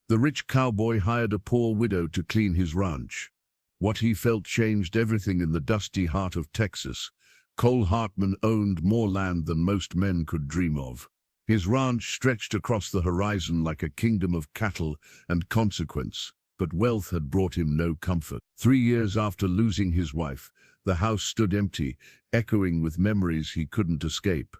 The rich cowboy hired a poor widow to clean his ranch. What he felt changed everything in the dusty heart of Texas. Cole Hartman owned more land than most men could dream of. His ranch stretched across the horizon like a kingdom of cattle and consequence, but wealth had brought him no comfort. 3 years after losing his wife, the house stood empty, echoing with memories he couldn't escape.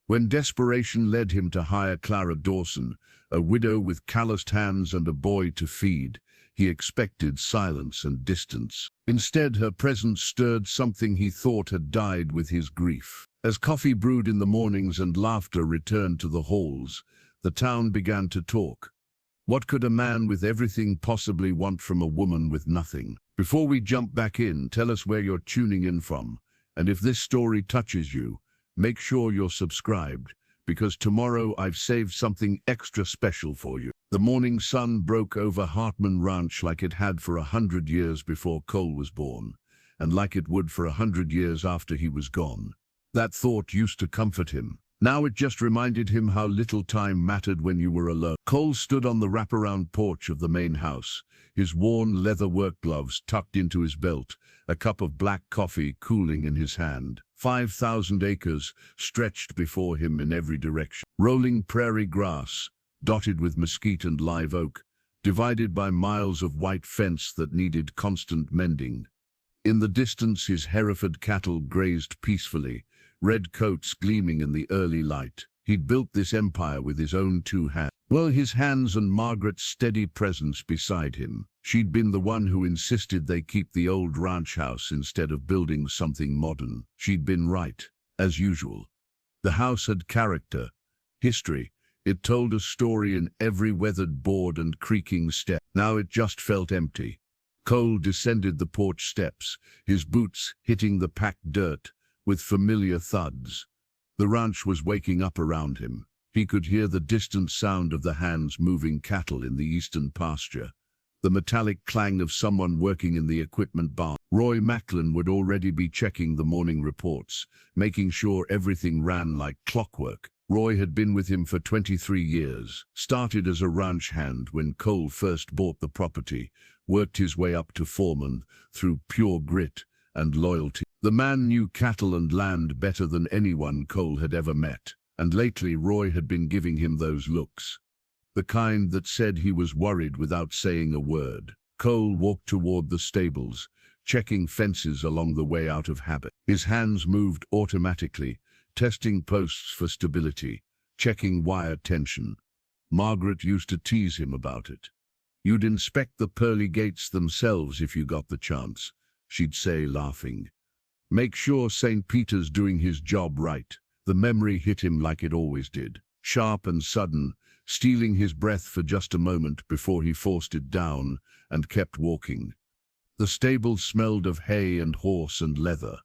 When desperation led him to hire Clara Dawson, a widow with calloused hands and a boy to feed, he expected silence and distance. Instead, her presence stirred something he thought had died with his grief. As coffee brewed in the mornings and laughter returned to the halls, the town began to talk. What could a man with everything possibly want from a woman with nothing? Before we jump back in, tell us where you're tuning in from. And if this story touches you, make sure you're subscribed, because tomorrow I've saved something extra special for you. The morning sun broke over Hartman Ranch like it had for 100 years before Cole was born, and like it would for 100 years after he was gone. That thought used to comfort him. Now it just reminded him how little time mattered when you were alone. Cole stood on the wraparound porch of the main house, his worn leather work gloves tucked into his belt, a cup of black coffee cooling in his hand. 5,000 acres stretched before him in every direction. Rolling prairie grass, dotted with mesquite and live oak, divided by miles of white fence that needed constant mending. In the distance, his Hereford cattle grazed peacefully, red coats gleaming in the early light. He'd built this empire with his own 2 hands. Well, his hands and Margaret's steady presence beside him. She'd been the one who insisted they keep the old ranch house instead of building something modern. She'd been right, as usual. The house had character, history. It told a story in every weathered board and creaking step. Now it just felt empty. Cole descended the porch steps, his boots hitting the packed dirt with familiar thuds. The ranch was waking up around him. He could hear the distant sound of the hands moving cattle in the eastern pasture, the metallic clang of someone working in the equipment barn. Roy Macklin would already be checking the morning reports, making sure everything ran like clockwork. Roy had been with him for 23 years, started as a ranch hand when Cole first bought the property, worked his way up to foreman through pure grit and loyalty. The man knew cattle and land better than anyone Cole had ever met, and lately Roy had been giving him those looks, the kind that said he was worried without saying a word. Cole walked toward the stables, checking fences along the way out of habit. His hands moved automatically, testing posts for stability, checking wire tension. Margaret used to tease him about it. "You'd inspect the pearly gates themselves if you got the chance," she'd say, laughing. "Make sure St. Peter's doing his job right." The memory hit him like it always did, sharp and sudden, stealing his breath for just a moment before he forced it down and kept walking. The stable smelled of hay and horse and leather.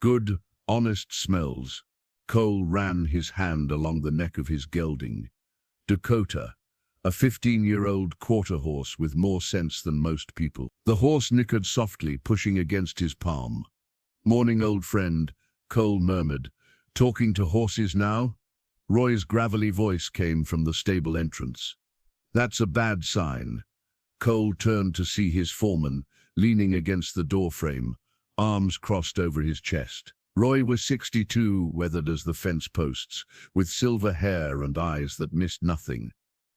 Good, honest smells. Cole ran his hand along the neck of his gelding. Dakota, a 15-year-old quarter horse with more sense than most people. The horse nickered softly, pushing against his palm. "Morning, old friend," Cole murmured. "Talking to horses now?" Roy's gravelly voice came from the stable entrance. "That's a bad sign." Cole turned to see his foreman, leaning against the doorframe, arms crossed over his chest. Roy was 62, weathered as the fence posts, with silver hair and eyes that missed nothing.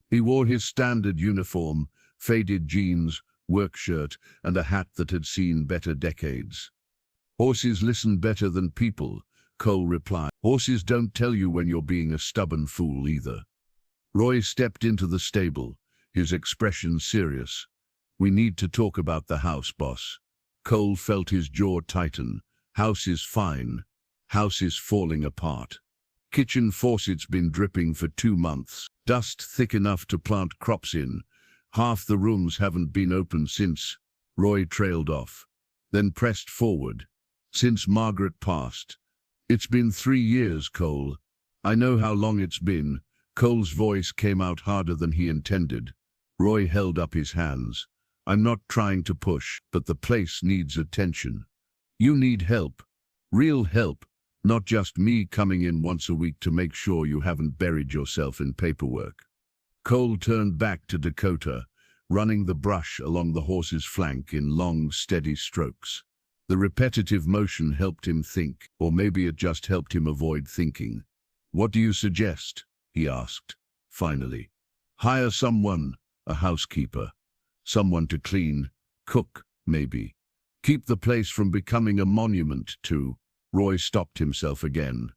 He wore his standard uniform, faded jeans, work shirt, and a hat that had seen better decades. "Horses listen better than people," Cole replied. "Horses don't tell you when you're being a stubborn fool either." Roy stepped into the stable, his expression serious. "We need to talk about the house, boss." Cole felt his jaw tighten. "House is fine. House is falling apart. Kitchen faucet's been dripping for 2 months. Dust thick enough to plant crops in. Half the rooms haven't been opened since." Roy trailed off, then pressed forward. "Since Margaret passed." "It's been 3 years, Cole." "I know how long it's been." Cole's voice came out harder than he intended. Roy held up his hands. "I'm not trying to push, but the place needs attention. You need help. Real help. Not just me coming in once a week to make sure you haven't buried yourself in paperwork." Cole turned back to Dakota, running the brush along the horse's flank in long, steady strokes. The repetitive motion helped him think, or maybe it just helped him avoid thinking. "What do you suggest?" he asked, finally. "Hire someone, a housekeeper. Someone to clean, cook, maybe. Keep the place from becoming a monument to—" Roy stopped himself again.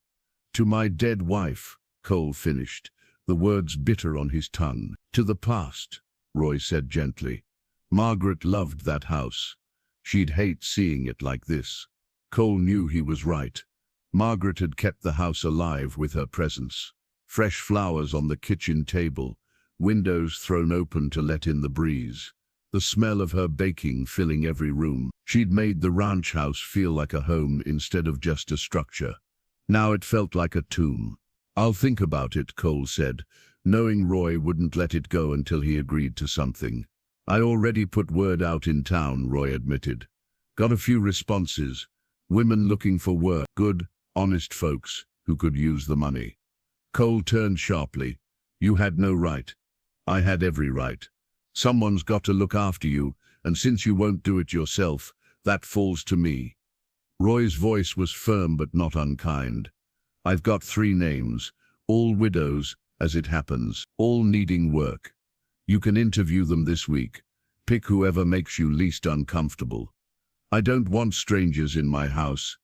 "To my dead wife," Cole finished, the words bitter on his tongue. "To the past," Roy said gently. "Margaret loved that house. She'd hate seeing it like this." Cole knew he was right. Margaret had kept the house alive with her presence. Fresh flowers on the kitchen table, windows thrown open to let in the breeze. The smell of her baking filling every room. She'd made the ranch house feel like a home instead of just a structure. Now it felt like a tomb. "I'll think about it," Cole said, knowing Roy wouldn't let it go until he agreed to something. "I already put word out in town," Roy admitted. "Got a few responses. Women looking for work. Good, honest folks who could use the money." Cole turned sharply. "You had no right. I had every right. Someone's got to look after you, and since you won't do it yourself, that falls to me." Roy's voice was firm but not unkind. "I've got 3 names, all widows, as it happens, all needing work. You can interview them this week. Pick whoever makes you least uncomfortable. I don't want strangers in my house.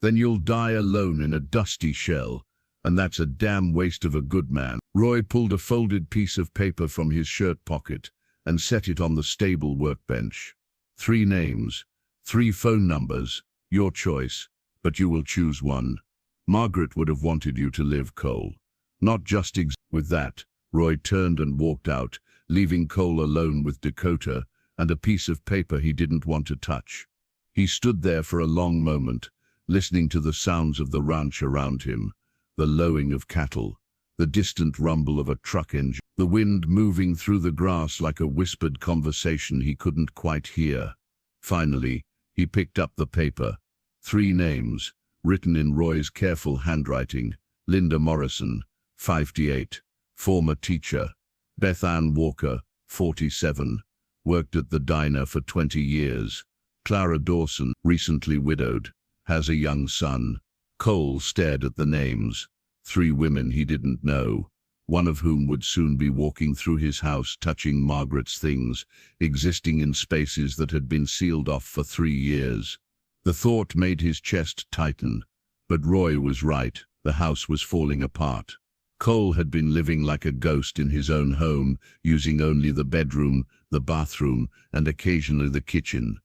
Then you'll die alone in a dusty shell, and that's a damn waste of a good man." Roy pulled a folded piece of paper from his shirt pocket and set it on the stable workbench. 3 names, 3 phone numbers, your choice, but you will choose one. Margaret would have wanted you to live, Cole. Not just With that, Roy turned and walked out, leaving Cole alone with Dakota and a piece of paper he didn't want to touch. He stood there for a long moment, listening to the sounds of the ranch around him, the lowing of cattle, the distant rumble of a truck engine, the wind moving through the grass like a whispered conversation he couldn't quite hear. Finally, he picked up the paper. 3 names, written in Roy's careful handwriting. Linda Morrison, 58, former teacher. Beth Ann Walker, 47, worked at the diner for 20 years. Clara Dawson, recently widowed, has a young son. Cole stared at the names. 3 women he didn't know, one of whom would soon be walking through his house touching Margaret's things, existing in spaces that had been sealed off for 3 years. The thought made his chest tighten, but Roy was right, the house was falling apart. Cole had been living like a ghost in his own home, using only the bedroom, the bathroom, and occasionally the kitchen.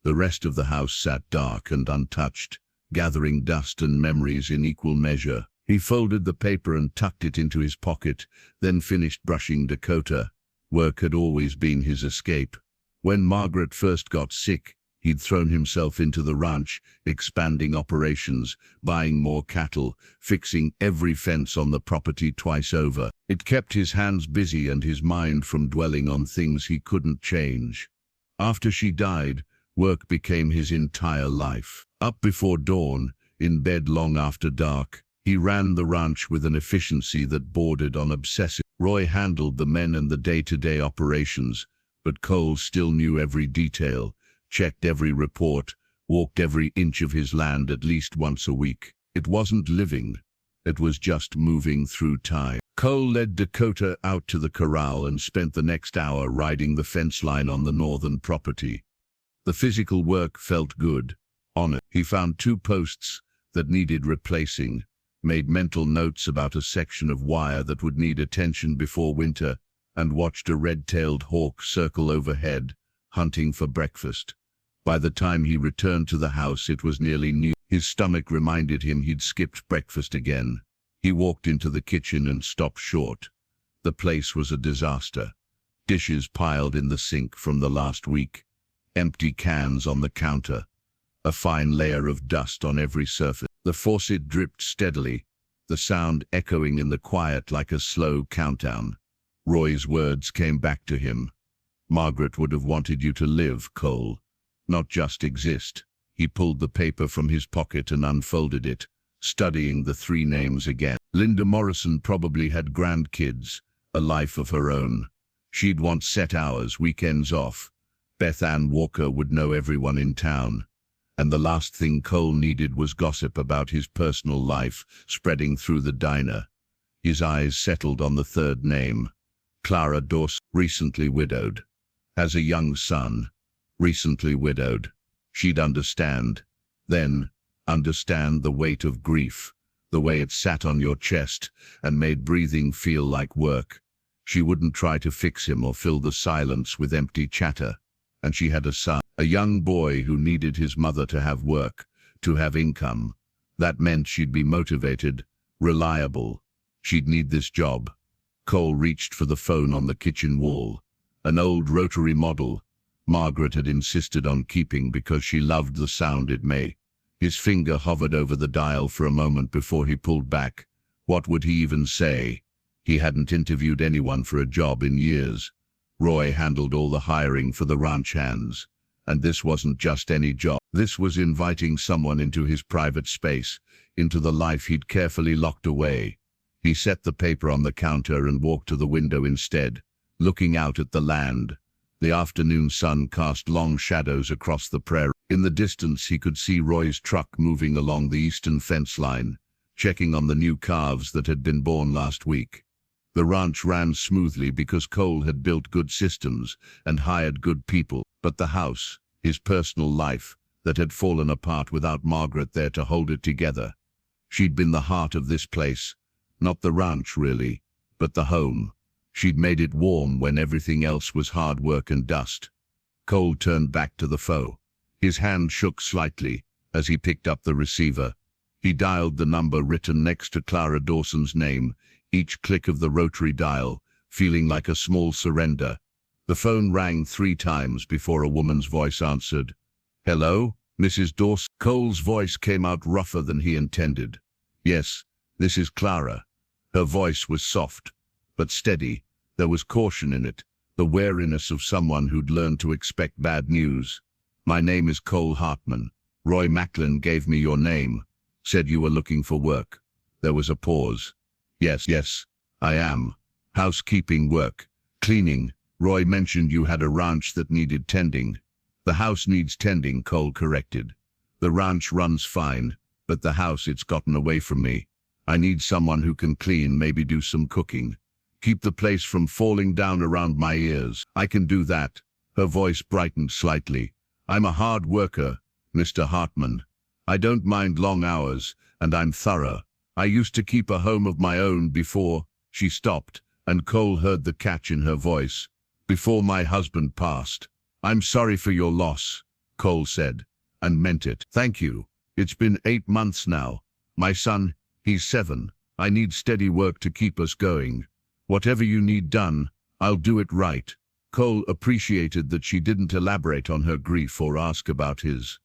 The rest of the house sat dark and untouched, gathering dust and memories in equal measure. He folded the paper and tucked it into his pocket, then finished brushing Dakota. Work had always been his escape. When Margaret first got sick, he'd thrown himself into the ranch, expanding operations, buying more cattle, fixing every fence on the property twice over. It kept his hands busy and his mind from dwelling on things he couldn't change. After she died, work became his entire life. Up before dawn, in bed long after dark, he ran the ranch with an efficiency that bordered on obsessive. Roy handled the men and the day-to-day operations, but Cole still knew every detail, checked every report, walked every inch of his land at least once a week. It wasn't living, it was just moving through time. Cole led Dakota out to the corral and spent the next hour riding the fence line on the northern property. The physical work felt good. On it, he found 2 posts that needed replacing, made mental notes about a section of wire that would need attention before winter, and watched a red-tailed hawk circle overhead, hunting for breakfast. By the time he returned to the house, it was nearly noon. His stomach reminded him he'd skipped breakfast again. He walked into the kitchen and stopped short. The place was a disaster. Dishes piled in the sink from the last week, empty cans on the counter, a fine layer of dust on every surface. The faucet dripped steadily, the sound echoing in the quiet like a slow countdown. Roy's words came back to him. "Margaret would have wanted you to live, Cole, not just exist." He pulled the paper from his pocket and unfolded it, studying the 3 names again. Linda Morrison probably had grandkids, a life of her own. She'd want set hours, weekends off. Beth Ann Walker would know everyone in town. And the last thing Cole needed was gossip about his personal life spreading through the diner. His eyes settled on the third name. Clara Dawson, recently widowed. Has a young son. Recently widowed. She'd understand. Then, understand the weight of grief, the way it sat on your chest and made breathing feel like work. She wouldn't try to fix him or fill the silence with empty chatter. And she had a son, a young boy who needed his mother to have work, to have income. That meant she'd be motivated, reliable. She'd need this job. Cole reached for the phone on the kitchen wall. An old rotary model Margaret had insisted on keeping because she loved the sound it made. His finger hovered over the dial for a moment before he pulled back. What would he even say? He hadn't interviewed anyone for a job in years. Roy handled all the hiring for the ranch hands. And this wasn't just any job. This was inviting someone into his private space, into the life he'd carefully locked away. He set the paper on the counter and walked to the window instead, looking out at the land. The afternoon sun cast long shadows across the prairie. In the distance he could see Roy's truck moving along the eastern fence line, checking on the new calves that had been born last week. The ranch ran smoothly because Cole had built good systems and hired good people, but the house, his personal life, that had fallen apart without Margaret there to hold it together. She'd been the heart of this place, not the ranch really, but the home. She'd made it warm when everything else was hard work and dust. Cole turned back to the phone. His hand shook slightly as he picked up the receiver. He dialed the number written next to Clara Dawson's name, each click of the rotary dial, feeling like a small surrender. The phone rang 3 times before a woman's voice answered. "Hello, Mrs. Dawson?" Cole's voice came out rougher than he intended. "Yes, this is Clara." Her voice was soft, but steady. There was caution in it, the wariness of someone who'd learned to expect bad news. "My name is Cole Hartman. Roy Macklin gave me your name. Said you were looking for work." There was a pause. Yes, I am. Housekeeping work. Cleaning. Roy mentioned you had a ranch that needed tending." "The house needs tending," Cole corrected. "The ranch runs fine, but the house, it's gotten away from me. I need someone who can clean, maybe do some cooking. Keep the place from falling down around my ears." "I can do that." Her voice brightened slightly. "I'm a hard worker, Mr. Hartman. I don't mind long hours, and I'm thorough. I used to keep a home of my own before." She stopped, and Cole heard the catch in her voice. "Before my husband passed." "I'm sorry for your loss," Cole said, and meant it. "Thank you. It's been 8 months now. My son, he's 7. I need steady work to keep us going. Whatever you need done, I'll do it right." Cole appreciated that she didn't elaborate on her grief or ask about his.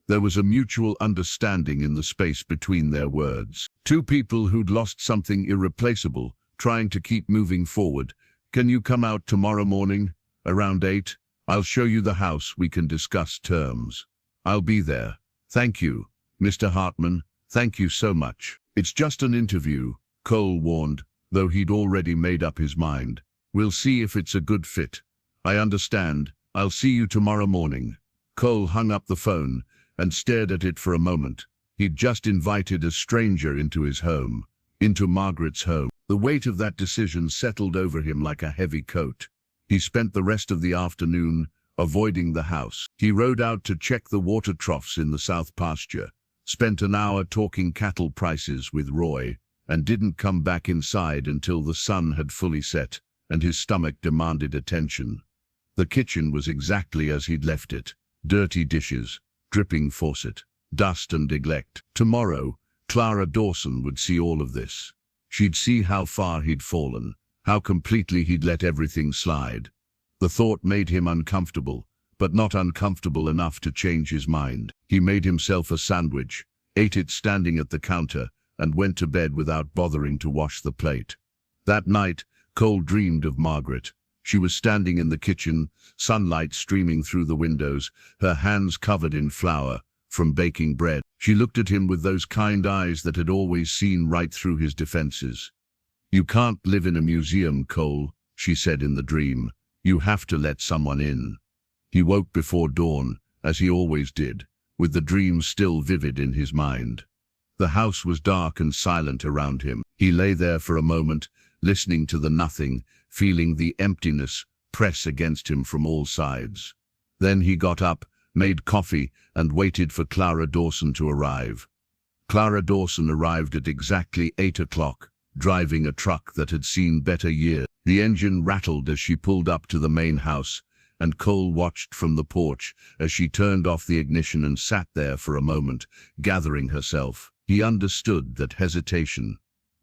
There was a mutual understanding in the space between their words. Two people who'd lost something irreplaceable, trying to keep moving forward. "Can you come out tomorrow morning, around 8? I'll show you the house, we can discuss terms." "I'll be there." "Thank you, Mr. Hartman. Thank you so much." "It's just an interview," Cole warned, though he'd already made up his mind. "We'll see if it's a good fit." "I understand. I'll see you tomorrow morning." Cole hung up the phone and stared at it for a moment. He'd just invited a stranger into his home, into Margaret's home. The weight of that decision settled over him like a heavy coat. He spent the rest of the afternoon avoiding the house. He rode out to check the water troughs in the south pasture, spent an hour talking cattle prices with Roy, and didn't come back inside until the sun had fully set and his stomach demanded attention. The kitchen was exactly as he'd left it. Dirty dishes, dripping faucet, dust and neglect. Tomorrow, Clara Dawson would see all of this. She'd see how far he'd fallen, how completely he'd let everything slide. The thought made him uncomfortable, but not uncomfortable enough to change his mind. He made himself a sandwich, ate it standing at the counter, and went to bed without bothering to wash the plate. That night, Cole dreamed of Margaret. She was standing in the kitchen, sunlight streaming through the windows, her hands covered in flour from baking bread. She looked at him with those kind eyes that had always seen right through his defenses. "You can't live in a museum, Cole," she said in the dream. You have to let someone in. He woke before dawn, as he always did, with the dream still vivid in his mind. The house was dark and silent around him. He lay there for a moment, listening to the nothing, feeling the emptiness press against him from all sides. Then he got up, made coffee, and waited for Clara Dawson to arrive. Clara Dawson arrived at exactly 8 o'clock, driving a truck that had seen better years. The engine rattled as she pulled up to the main house, and Cole watched from the porch as she turned off the ignition and sat there for a moment, gathering herself. He understood that hesitation,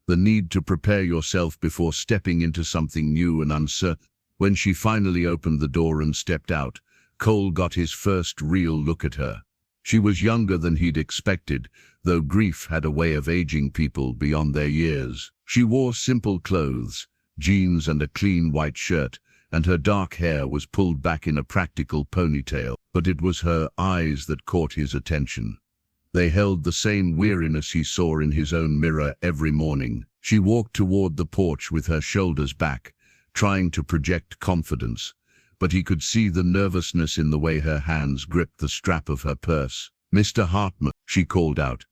the need to prepare yourself before stepping into something new and uncertain. When she finally opened the door and stepped out, Cole got his first real look at her. She was younger than he'd expected, though grief had a way of aging people beyond their years. She wore simple clothes, jeans and a clean white shirt, and her dark hair was pulled back in a practical ponytail. But it was her eyes that caught his attention. They held the same weariness he saw in his own mirror every morning. She walked toward the porch with her shoulders back, trying to project confidence, but he could see the nervousness in the way her hands gripped the strap of her purse. "Mr. Hartman," she called out.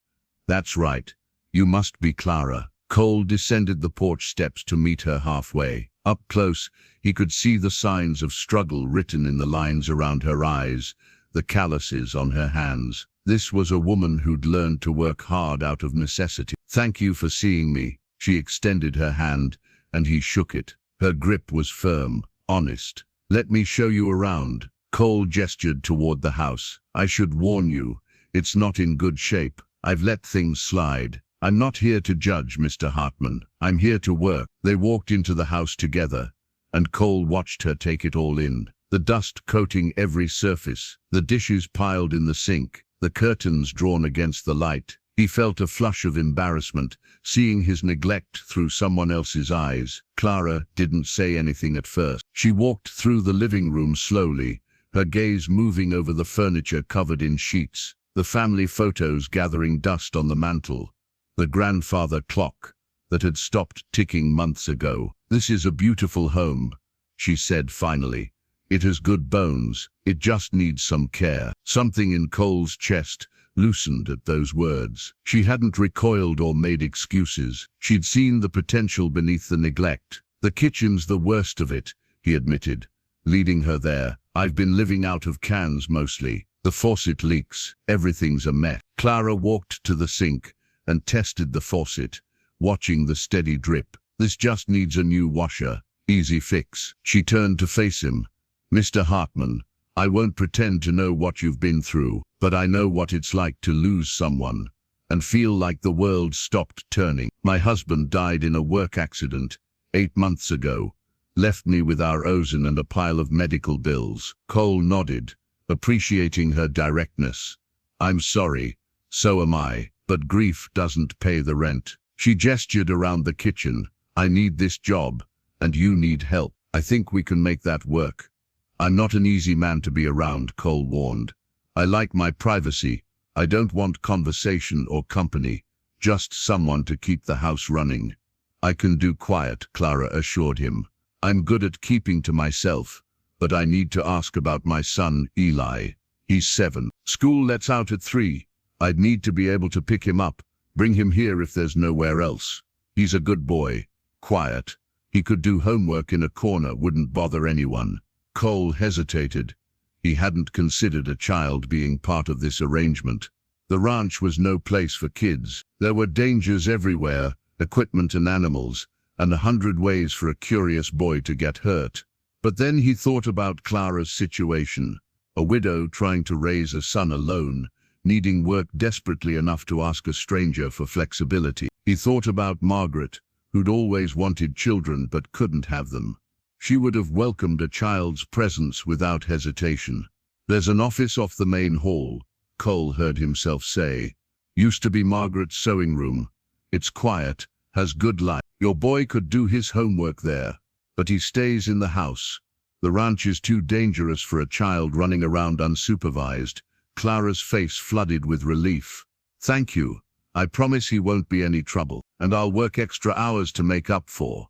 "That's right. You must be Clara." Cole descended the porch steps to meet her halfway. Up close, he could see the signs of struggle written in the lines around her eyes, the calluses on her hands. This was a woman who'd learned to work hard out of necessity. "Thank you for seeing me." She extended her hand, and he shook it. Her grip was firm, honest. "Let me show you around." Cole gestured toward the house. "I should warn you, it's not in good shape. I've let things slide. I'm not here to judge, Mr. Hartman. I'm here to work." They walked into the house together, and Cole watched her take it all in. The dust coating every surface, the dishes piled in the sink, the curtains drawn against the light. He felt a flush of embarrassment, seeing his neglect through someone else's eyes. Clara didn't say anything at first. She walked through the living room slowly, her gaze moving over the furniture covered in sheets, the family photos gathering dust on the mantel, the grandfather clock that had stopped ticking months ago. "This is a beautiful home," she said finally. "It has good bones. It just needs some care." Something in Cole's chest loosened at those words. She hadn't recoiled or made excuses. She'd seen the potential beneath the neglect. "The kitchen's the worst of it," he admitted, leading her there. "I've been living out of cans mostly. The faucet leaks. Everything's a mess." Clara walked to the sink and tested the faucet, watching the steady drip. "This just needs a new washer. Easy fix." She turned to face him. "Mr. Hartman, I won't pretend to know what you've been through, but I know what it's like to lose someone and feel like the world stopped turning. My husband died in a work accident 8 months ago, left me with our ozone and a pile of medical bills." Cole nodded, appreciating her directness. "I'm sorry, so am I, but grief doesn't pay the rent." She gestured around the kitchen. "I need this job, and you need help. I think we can make that work." "I'm not an easy man to be around," Cole warned. "I like my privacy. I don't want conversation or company, just someone to keep the house running." "I can do quiet," Clara assured him. "I'm good at keeping to myself, but I need to ask about my son, Eli. He's 7. School lets out at 3. I'd need to be able to pick him up, bring him here if there's nowhere else. He's a good boy, quiet. He could do homework in a corner, wouldn't bother anyone." Cole hesitated. He hadn't considered a child being part of this arrangement. The ranch was no place for kids. There were dangers everywhere, equipment and animals, and 100 ways for a curious boy to get hurt. But then he thought about Clara's situation, a widow trying to raise a son alone, needing work desperately enough to ask a stranger for flexibility. He thought about Margaret, who'd always wanted children but couldn't have them. She would have welcomed a child's presence without hesitation. "There's an office off the main hall," Cole heard himself say. "Used to be Margaret's sewing room. It's quiet, has good light. Your boy could do his homework there, but he stays in the house. The ranch is too dangerous for a child running around unsupervised." Clara's face flooded with relief. "Thank you. I promise he won't be any trouble, and I'll work extra hours to make up for."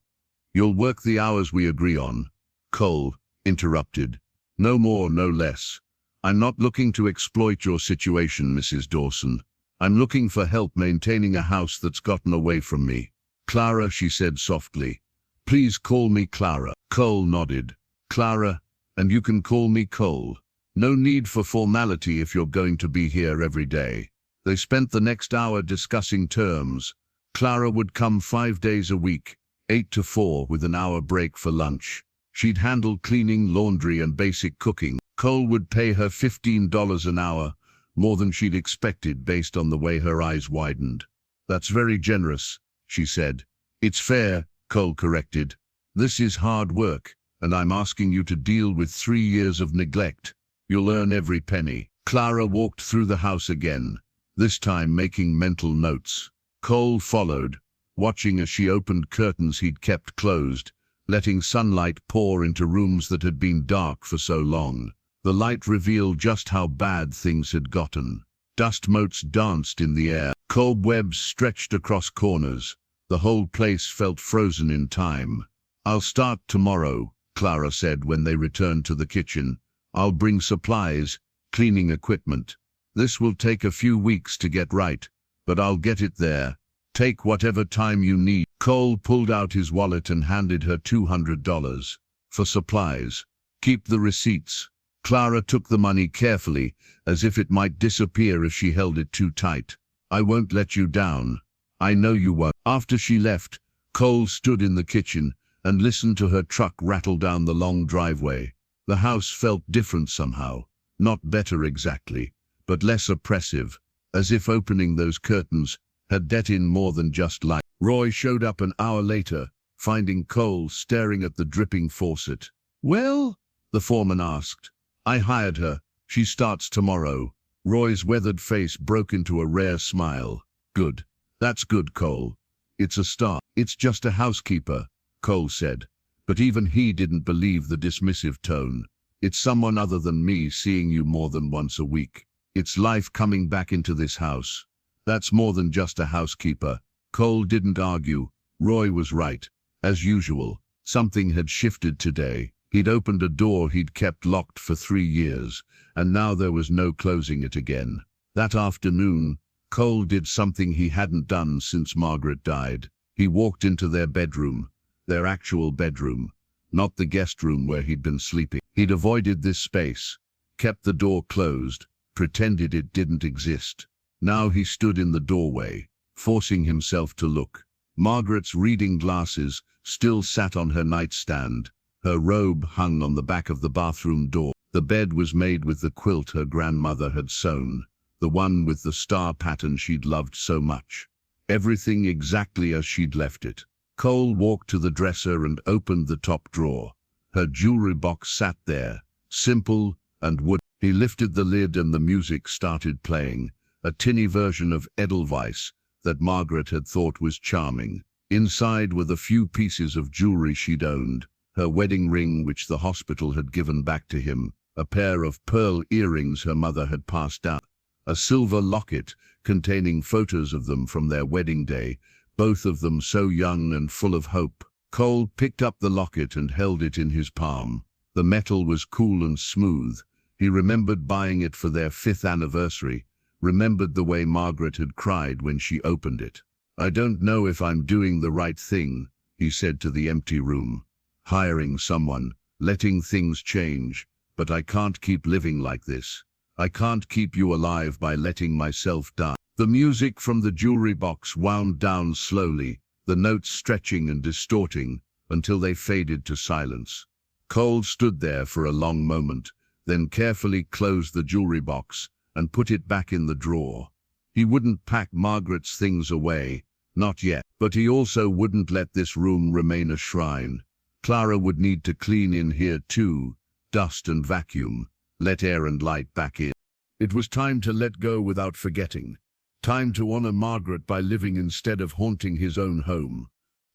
"You'll work the hours we agree on." "Cole, interrupted. No more, no less. I'm not looking to exploit your situation, Mrs. Dawson. I'm looking for help maintaining a house that's gotten away from me. Clara, she said softly. Please call me Clara. Cole nodded. Clara, and you can call me Cole. No need for formality if you're going to be here every day. They spent the next hour discussing terms. Clara would come 5 days a week, 8 to 4, with an hour break for lunch. She'd handle cleaning, laundry, and basic cooking. Cole would pay her $15 an hour, more than she'd expected based on the way her eyes widened. That's very generous, she said. It's fair, Cole corrected. This is hard work, and I'm asking you to deal with 3 years of neglect. You'll earn every penny. Clara walked through the house again, this time making mental notes. Cole followed, watching as she opened curtains he'd kept closed, letting sunlight pour into rooms that had been dark for so long. The light revealed just how bad things had gotten. Dust motes danced in the air. Cobwebs stretched across corners. The whole place felt frozen in time. I'll start tomorrow, Clara said when they returned to the kitchen. I'll bring supplies, cleaning equipment. This will take a few weeks to get right, but I'll get it there. Take whatever time you need. Cole pulled out his wallet and handed her $200. For supplies. Keep the receipts. Clara took the money carefully, as if it might disappear if she held it too tight. I won't let you down. I know you won't. After she left, Cole stood in the kitchen and listened to her truck rattle down the long driveway. The house felt different somehow. Not better exactly, but less oppressive, as if opening those curtains had let in more than just light. Roy showed up an hour later, finding Cole staring at the dripping faucet. Well? The foreman asked. I hired her. She starts tomorrow. Roy's weathered face broke into a rare smile. Good. That's good, Cole. It's a start. It's just a housekeeper, Cole said. But even he didn't believe the dismissive tone. It's someone other than me seeing you more than once a week. It's life coming back into this house. That's more than just a housekeeper. Cole didn't argue. Roy was right. As usual, something had shifted today. He'd opened a door he'd kept locked for 3 years, and now there was no closing it again. That afternoon, Cole did something he hadn't done since Margaret died. He walked into their bedroom, their actual bedroom, not the guest room where he'd been sleeping. He'd avoided this space, kept the door closed, pretended it didn't exist. Now he stood in the doorway, forcing himself to look. Margaret's reading glasses still sat on her nightstand. Her robe hung on the back of the bathroom door. The bed was made with the quilt her grandmother had sewn, the one with the star pattern she'd loved so much. Everything exactly as she'd left it. Cole walked to the dresser and opened the top drawer. Her jewelry box sat there, simple and wooden. He lifted the lid and the music started playing, a tinny version of Edelweiss that Margaret had thought was charming. Inside were the few pieces of jewelry she'd owned. Her wedding ring which the hospital had given back to him, a pair of pearl earrings her mother had passed down, a silver locket containing photos of them from their wedding day, both of them so young and full of hope. Cole picked up the locket and held it in his palm. The metal was cool and smooth. He remembered buying it for their 5th anniversary, remembered the way Margaret had cried when she opened it. I don't know if I'm doing the right thing, he said to the empty room. Hiring someone, letting things change, but I can't keep living like this. I can't keep you alive by letting myself die. The music from the jewelry box wound down slowly, the notes stretching and distorting until they faded to silence. Cole stood there for a long moment, then carefully closed the jewelry box and put it back in the drawer. He wouldn't pack Margaret's things away, not yet, but he also wouldn't let this room remain a shrine. Clara would need to clean in here too, dust and vacuum, let air and light back in. It was time to let go without forgetting. Time to honor Margaret by living instead of haunting his own home.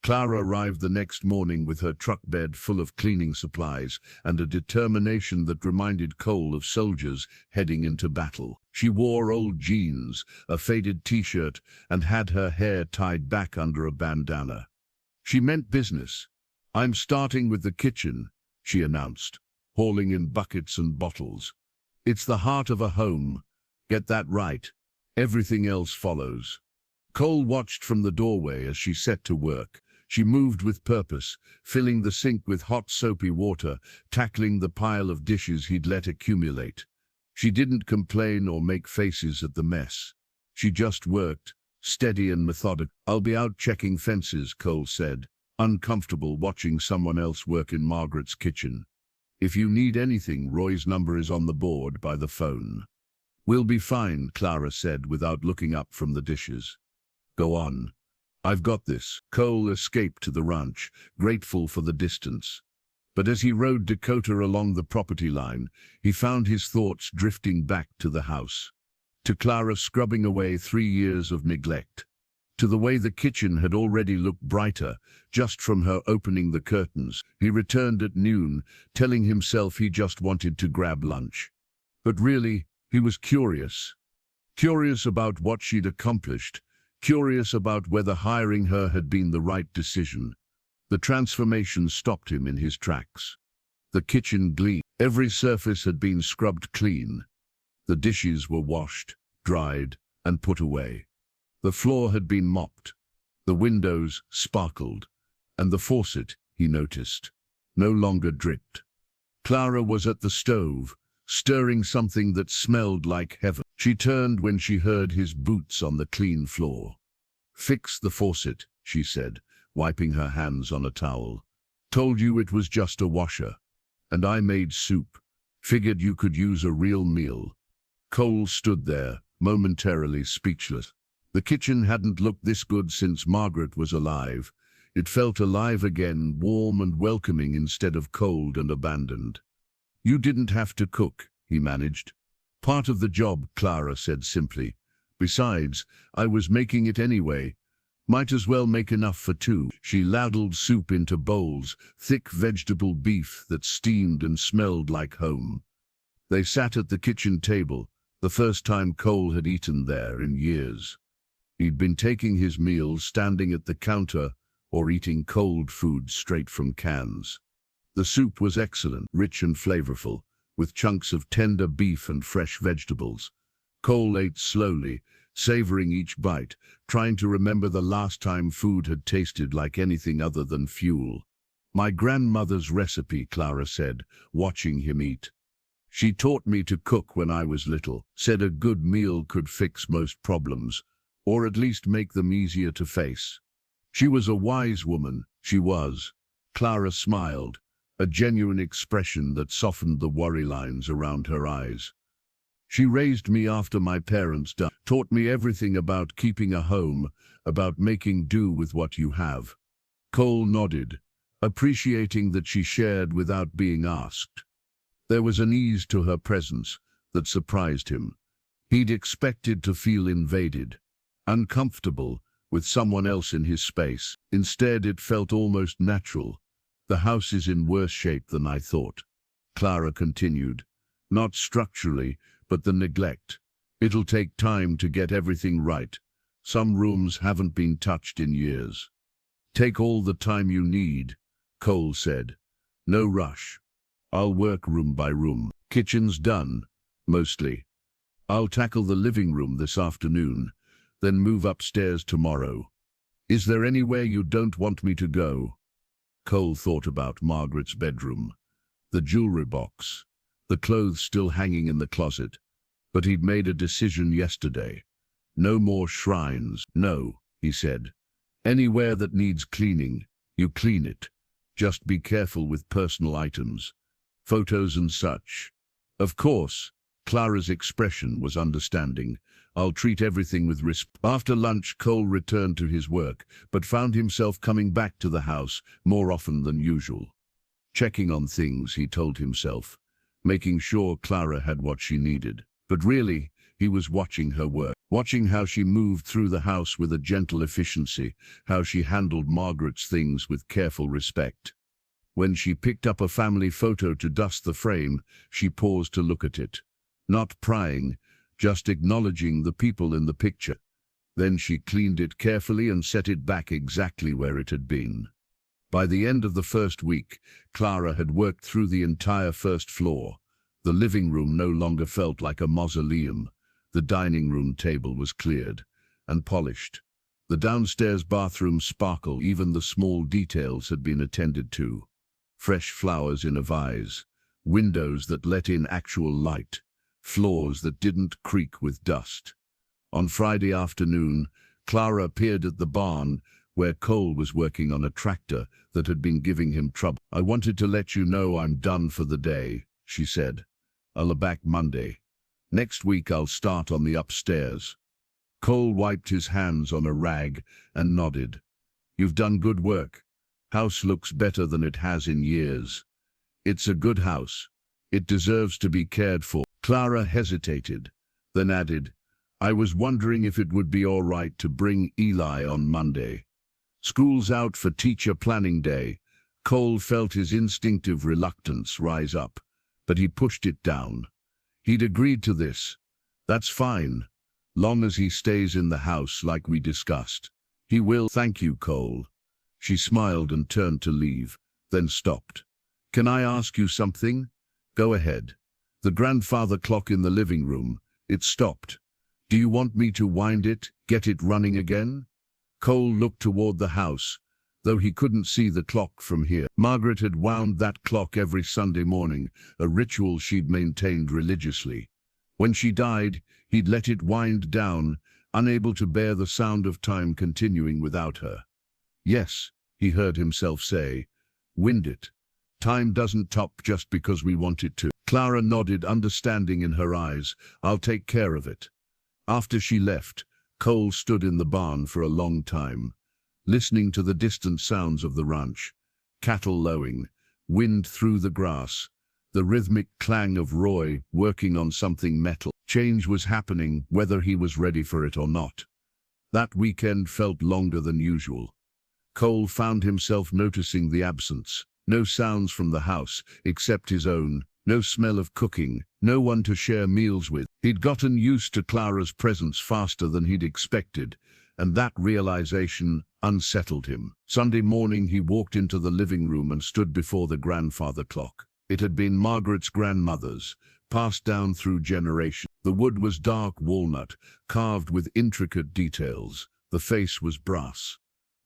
Clara arrived the next morning with her truck bed full of cleaning supplies and a determination that reminded Cole of soldiers heading into battle. She wore old jeans, a faded t-shirt, and had her hair tied back under a bandana. She meant business. I'm starting with the kitchen, she announced. hauling in buckets and bottles. It's the heart of a home. Get that right. Everything else follows. Cole watched from the doorway as she set to work. She moved with purpose, filling the sink with hot soapy water, tackling the pile of dishes he'd let accumulate. She didn't complain or make faces at the mess. She just worked, steady and methodical. "I'll be out checking fences," Cole said, uncomfortable watching someone else work in Margaret's kitchen. "If you need anything, Roy's number is on the board by the phone." "We'll be fine," Clara said without looking up from the dishes. "Go on. I've got this." Cole escaped to the ranch, grateful for the distance. But as he rode Dakota along the property line, he found his thoughts drifting back to the house. To Clara scrubbing away 3 years of neglect. To the way the kitchen had already looked brighter, just from her opening the curtains. He returned at noon, telling himself he just wanted to grab lunch. But really, he was curious. Curious about what she'd accomplished. Curious about whether hiring her had been the right decision. The transformation stopped him in his tracks. The kitchen gleamed. Every surface had been scrubbed clean. The dishes were washed, dried, and put away. The floor had been mopped. The windows sparkled. And the faucet, he noticed, no longer dripped. Clara was at the stove, stirring something that smelled like heaven. She turned when she heard his boots on the clean floor. "Fix the faucet," she said, wiping her hands on a towel. "Told you it was just a washer. And I made soup. Figured you could use a real meal." Cole stood there, momentarily speechless. The kitchen hadn't looked this good since Margaret was alive. It felt alive again, warm and welcoming instead of cold and abandoned. "You didn't have to cook," he managed. "Part of the job," Clara said simply. "Besides, I was making it anyway. Might as well make enough for two." She ladled soup into bowls, thick vegetable beef that steamed and smelled like home. They sat at the kitchen table, the first time Cole had eaten there in years. He'd been taking his meals standing at the counter or eating cold food straight from cans. The soup was excellent, rich and flavorful, with chunks of tender beef and fresh vegetables. Cole ate slowly, savoring each bite, trying to remember the last time food had tasted like anything other than fuel. "My grandmother's recipe," Clara said, watching him eat. "She taught me to cook when I was little, said a good meal could fix most problems, or at least make them easier to face. She was a wise woman, she was." Clara smiled, a genuine expression that softened the worry lines around her eyes. "She raised me after my parents died, taught me everything about keeping a home, about making do with what you have." Cole nodded, appreciating that she shared without being asked. There was an ease to her presence that surprised him. He'd expected to feel invaded, uncomfortable, with someone else in his space. Instead, it felt almost natural. "The house is in worse shape than I thought," Clara continued. "Not structurally, but the neglect. It'll take time to get everything right. Some rooms haven't been touched in years." "Take all the time you need," Cole said. "No rush. I'll work room by room. Kitchen's done, mostly. I'll tackle the living room this afternoon, then move upstairs tomorrow. Is there anywhere you don't want me to go?" Cole thought about Margaret's bedroom, the jewelry box, the clothes still hanging in the closet. But he'd made a decision yesterday. No more shrines. "No," he said. "Anywhere that needs cleaning, you clean it. Just be careful with personal items. Photos and such." "Of course." Clara's expression was understanding. "I'll treat everything with respect." After lunch, Cole returned to his work, but found himself coming back to the house more often than usual. Checking on things, he told himself, making sure Clara had what she needed. But really, he was watching her work, watching how she moved through the house with a gentle efficiency, how she handled Margaret's things with careful respect. When she picked up a family photo to dust the frame, she paused to look at it. Not prying, just acknowledging the people in the picture. Then she cleaned it carefully and set it back exactly where it had been. By the end of the first week, Clara had worked through the entire first floor. The living room no longer felt like a mausoleum. The dining room table was cleared and polished. The downstairs bathroom sparkled. Even the small details had been attended to. Fresh flowers in a vase, windows that let in actual light, floors that didn't creak with dust. On Friday afternoon, Clara appeared at the barn where Cole was working on a tractor that had been giving him trouble. "I wanted to let you know I'm done for the day," she said. "I'll be back Monday. Next week I'll start on the upstairs." Cole wiped his hands on a rag and nodded. "You've done good work. House looks better than it has in years. It's a good house. It deserves to be cared for." Clara hesitated, then added, "I was wondering if it would be all right to bring Eli on Monday. School's out for teacher planning day." Cole felt his instinctive reluctance rise up, but he pushed it down. He'd agreed to this. "That's fine, long as he stays in the house like we discussed." "He will." "Thank you, Cole." She smiled and turned to leave, then stopped. "Can I ask you something?" "Go ahead." "The grandfather clock in the living room, it stopped. Do you want me to wind it, get it running again?" Cole looked toward the house, though he couldn't see the clock from here. Margaret had wound that clock every Sunday morning, a ritual she'd maintained religiously. When she died, he'd let it wind down, unable to bear the sound of time continuing without her. "Yes," he heard himself say, "wind it. Time doesn't stop just because we want it to." Clara nodded, understanding in her eyes. "I'll take care of it." After she left, Cole stood in the barn for a long time, listening to the distant sounds of the ranch, cattle lowing, wind through the grass, the rhythmic clang of Roy working on something metal. Change was happening, whether he was ready for it or not. That weekend felt longer than usual. Cole found himself noticing the absence. No sounds from the house, except his own. No smell of cooking, no one to share meals with. He'd gotten used to Clara's presence faster than he'd expected, and that realization unsettled him. Sunday morning he walked into the living room and stood before the grandfather clock. It had been Margaret's grandmother's, passed down through generations. The wood was dark walnut, carved with intricate details. The face was brass.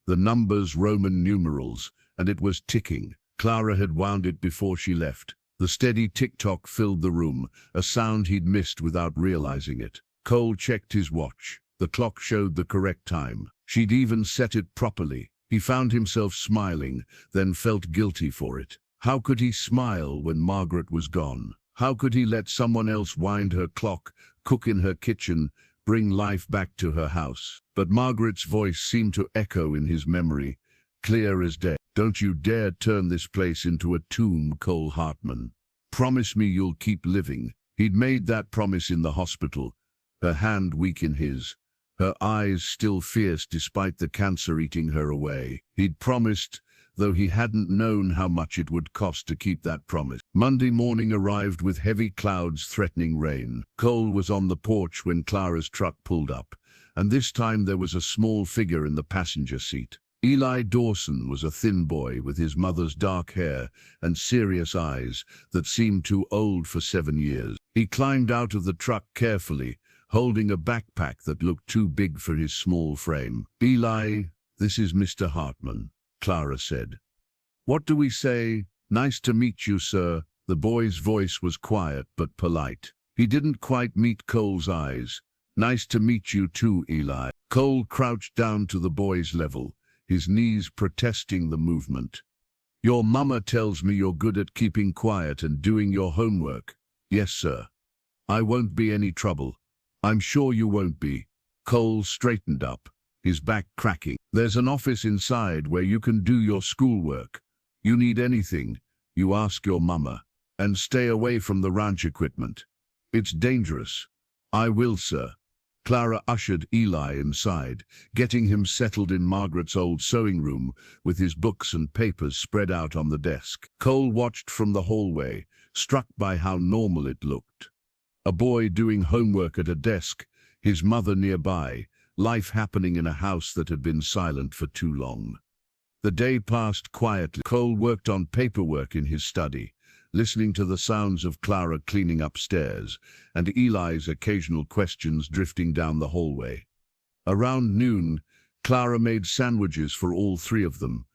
The numbers Roman numerals, and it was ticking. Clara had wound it before she left. The steady tick-tock filled the room, a sound he'd missed without realizing it. Cole checked his watch. The clock showed the correct time. She'd even set it properly. He found himself smiling, then felt guilty for it. How could he smile when Margaret was gone? How could he let someone else wind her clock, cook in her kitchen, bring life back to her house? But Margaret's voice seemed to echo in his memory, clear as day. "Don't you dare turn this place into a tomb, Cole Hartman. Promise me you'll keep living." He'd made that promise in the hospital, her hand weak in his, her eyes still fierce despite the cancer eating her away. He'd promised, though he hadn't known how much it would cost to keep that promise. Monday morning arrived with heavy clouds threatening rain. Cole was on the porch when Clara's truck pulled up, and this time there was a small figure in the passenger seat. Eli Dawson was a thin boy with his mother's dark hair and serious eyes that seemed too old for 7 years. He climbed out of the truck carefully, holding a backpack that looked too big for his small frame. "Eli, this is Mr. Hartman," Clara said. "What do we say?" "Nice to meet you, sir." The boy's voice was quiet but polite. He didn't quite meet Cole's eyes. "Nice to meet you too, Eli." Cole crouched down to the boy's level, his knees protesting the movement. "Your mama tells me you're good at keeping quiet and doing your homework." "Yes, sir." "I won't be any trouble." "I'm sure you won't be." Cole straightened up, his back cracking. "There's an office inside where you can do your schoolwork. You need anything, you ask your mama. And stay away from the ranch equipment. It's dangerous." "I will, sir." Clara ushered Eli inside, getting him settled in Margaret's old sewing room with his books and papers spread out on the desk. Cole watched from the hallway, struck by how normal it looked. A boy doing homework at a desk, his mother nearby, life happening in a house that had been silent for too long. The day passed quietly. Cole worked on paperwork in his study, listening to the sounds of Clara cleaning upstairs and Eli's occasional questions drifting down the hallway. Around noon, Clara made sandwiches for all three of them.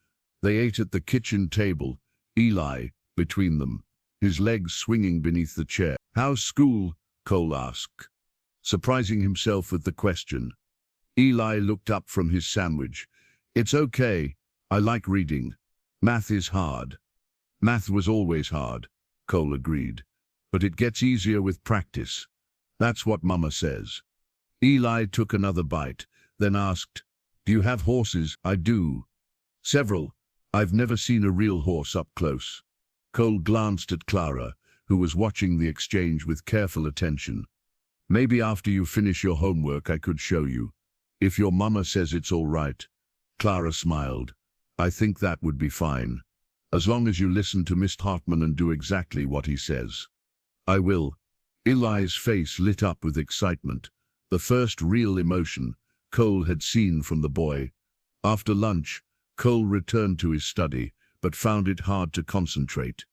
They ate at the kitchen table, Eli between them, his legs swinging beneath the chair. "How's school?" Cole asked, surprising himself with the question. Eli looked up from his sandwich. "It's okay. I like reading. Math is hard." "Math was always hard," Cole agreed. "But it gets easier with practice. That's what Mama says." Eli took another bite, then asked, "Do you have horses?" "I do. Several. I've never seen a real horse up close." Cole glanced at Clara, who was watching the exchange with careful attention. "Maybe after you finish your homework I could show you. If your mama says it's all right." Clara smiled. "I think that would be fine. As long as you listen to Mr. Hartman and do exactly what he says." "I will." Eli's face lit up with excitement, the first real emotion Cole had seen from the boy. After lunch, Cole returned to his study, but found it hard to concentrate.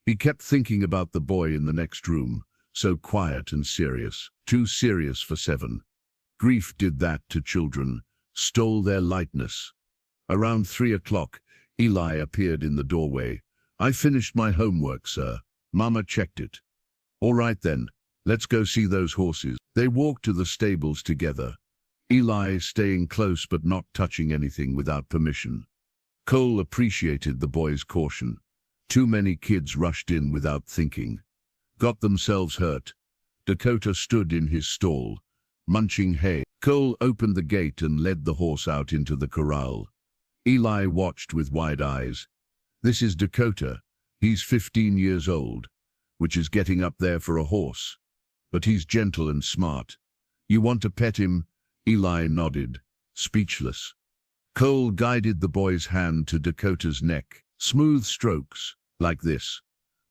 He kept thinking about the boy in the next room, so quiet and serious, too serious for 7. Grief did that to children, stole their lightness. Around 3 o'clock, Eli appeared in the doorway. "I finished my homework, sir." Mama checked it. "All right then, let's go see those horses." They walked to the stables together, Eli staying close but not touching anything without permission. Cole appreciated the boy's caution. Too many kids rushed in without thinking. Got themselves hurt. Dakota stood in his stall, munching hay. Cole opened the gate and led the horse out into the corral. Eli watched with wide eyes. "This is Dakota. He's 15 years old, which is getting up there for a horse. But he's gentle and smart. You want to pet him?" Eli nodded, speechless. Cole guided the boy's hand to Dakota's neck. "Smooth strokes, like this.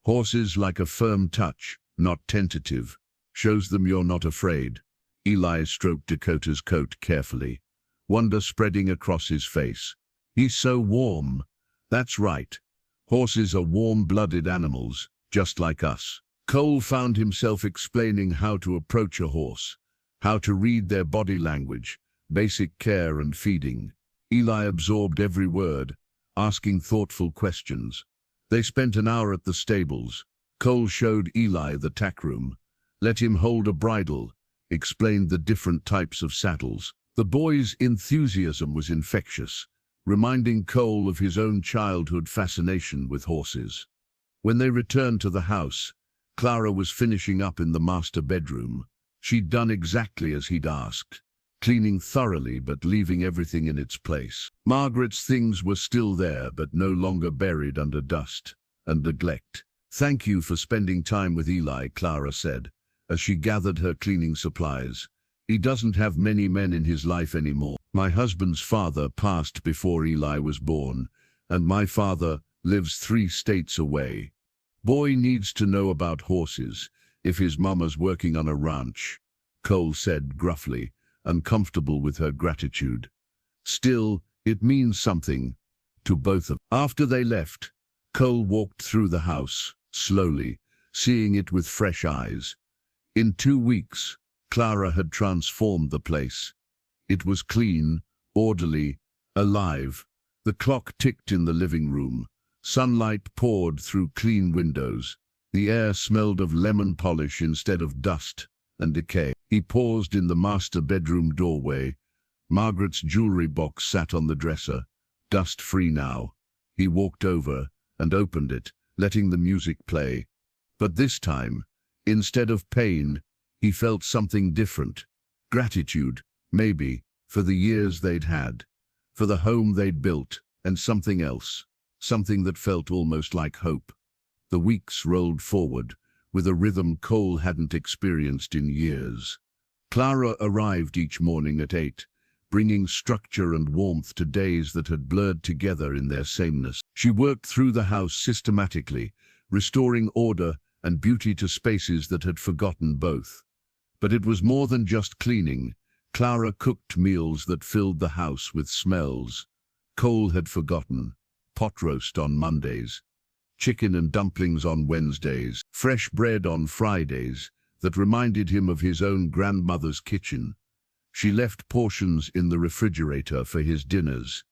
Horses like a firm touch, not tentative. Shows them you're not afraid." Eli stroked Dakota's coat carefully, wonder spreading across his face. "He's so warm." "That's right. Horses are warm-blooded animals, just like us." Cole found himself explaining how to approach a horse, how to read their body language, basic care and feeding. Eli absorbed every word, asking thoughtful questions. They spent an hour at the stables. Cole showed Eli the tack room, let him hold a bridle, explained the different types of saddles. The boy's enthusiasm was infectious, reminding Cole of his own childhood fascination with horses. When they returned to the house, Clara was finishing up in the master bedroom. She'd done exactly as he'd asked, cleaning thoroughly but leaving everything in its place. Margaret's things were still there but no longer buried under dust and neglect. "Thank you for spending time with Eli," Clara said, as she gathered her cleaning supplies. "He doesn't have many men in his life anymore. My husband's father passed before Eli was born, and my father lives 3 states away. Boy needs to know about horses if his mama's working on a ranch," Cole said gruffly, uncomfortable with her gratitude. "Still, it means something to both of them." After they left, Cole walked through the house, slowly, seeing it with fresh eyes. In 2 weeks, Clara had transformed the place. It was clean, orderly, alive. The clock ticked in the living room. Sunlight poured through clean windows. The air smelled of lemon polish instead of dust and decay. He paused in the master bedroom doorway. Margaret's jewelry box sat on the dresser, dust-free now. He walked over and opened it, letting the music play. But this time, instead of pain, he felt something different. Gratitude, maybe, for the years they'd had, for the home they'd built, and something else. Something that felt almost like hope. The weeks rolled forward, with a rhythm Cole hadn't experienced in years. Clara arrived each morning at 8, bringing structure and warmth to days that had blurred together in their sameness. She worked through the house systematically, restoring order and beauty to spaces that had forgotten both. But it was more than just cleaning. Clara cooked meals that filled the house with smells. Cole had forgotten. Pot roast on Mondays, chicken and dumplings on Wednesdays, fresh bread on Fridays, that reminded him of his own grandmother's kitchen. She left portions in the refrigerator for his dinners,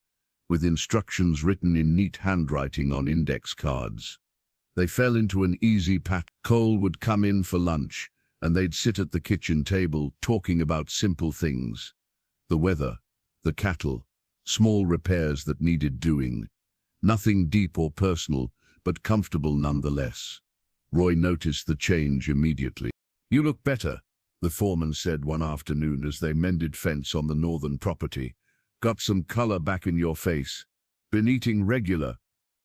with instructions written in neat handwriting on index cards. They fell into an easy pattern. Cole would come in for lunch, and they'd sit at the kitchen table talking about simple things. The weather, the cattle, small repairs that needed doing. Nothing deep or personal, but comfortable nonetheless. Roy noticed the change immediately. "You look better," the foreman said one afternoon as they mended fence on the northern property. "Got some color back in your face. Been eating regular."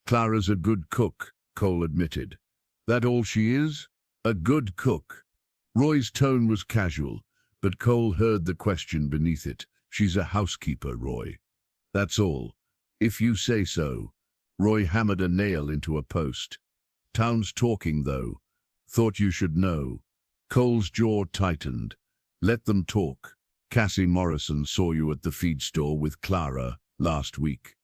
"Clara's a good cook," Cole admitted. "That all she is? A good cook?" Roy's tone was casual, but Cole heard the question beneath it. "She's a housekeeper, Roy. That's all. If you say so." Roy hammered a nail into a post. "Town's talking, though. Thought you should know." Cole's jaw tightened. "Let them talk. Cassie Morrison saw you at the feed store with Clara last week.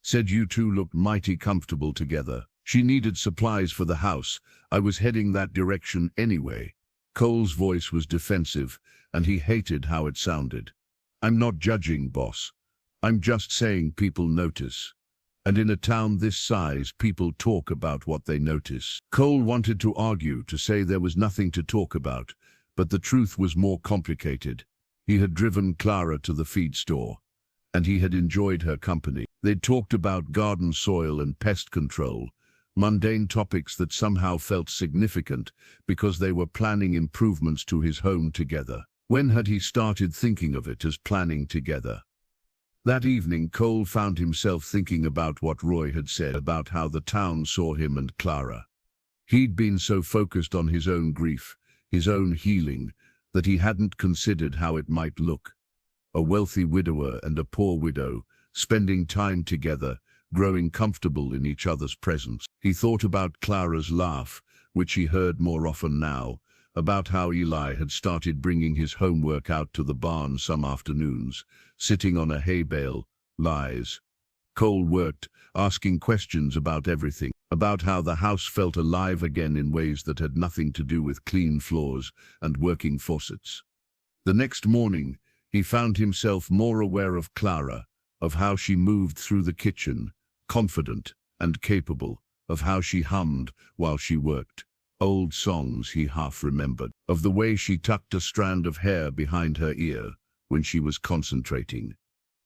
Said you two looked mighty comfortable together. She needed supplies for the house. I was heading that direction anyway." Cole's voice was defensive, and he hated how it sounded. "I'm not judging, boss. I'm just saying people notice. And in a town this size, people talk about what they notice." Cole wanted to argue, to say there was nothing to talk about, but the truth was more complicated. He had driven Clara to the feed store, and he had enjoyed her company. They'd talked about garden soil and pest control, mundane topics that somehow felt significant because they were planning improvements to his home together. When had he started thinking of it as planning together? That evening, Cole found himself thinking about what Roy had said about how the town saw him and Clara. He'd been so focused on his own grief, his own healing, that he hadn't considered how it might look. A wealthy widower and a poor widow, spending time together, growing comfortable in each other's presence. He thought about Clara's laugh, which he heard more often now, about how Eli had started bringing his homework out to the barn some afternoons, sitting on a hay bale. Lies. Cole worked, asking questions about everything, about how the house felt alive again in ways that had nothing to do with clean floors and working faucets. The next morning, he found himself more aware of Clara, of how she moved through the kitchen, confident and capable, of how she hummed while she worked. Old songs he half remembered, of the way she tucked a strand of hair behind her ear when she was concentrating.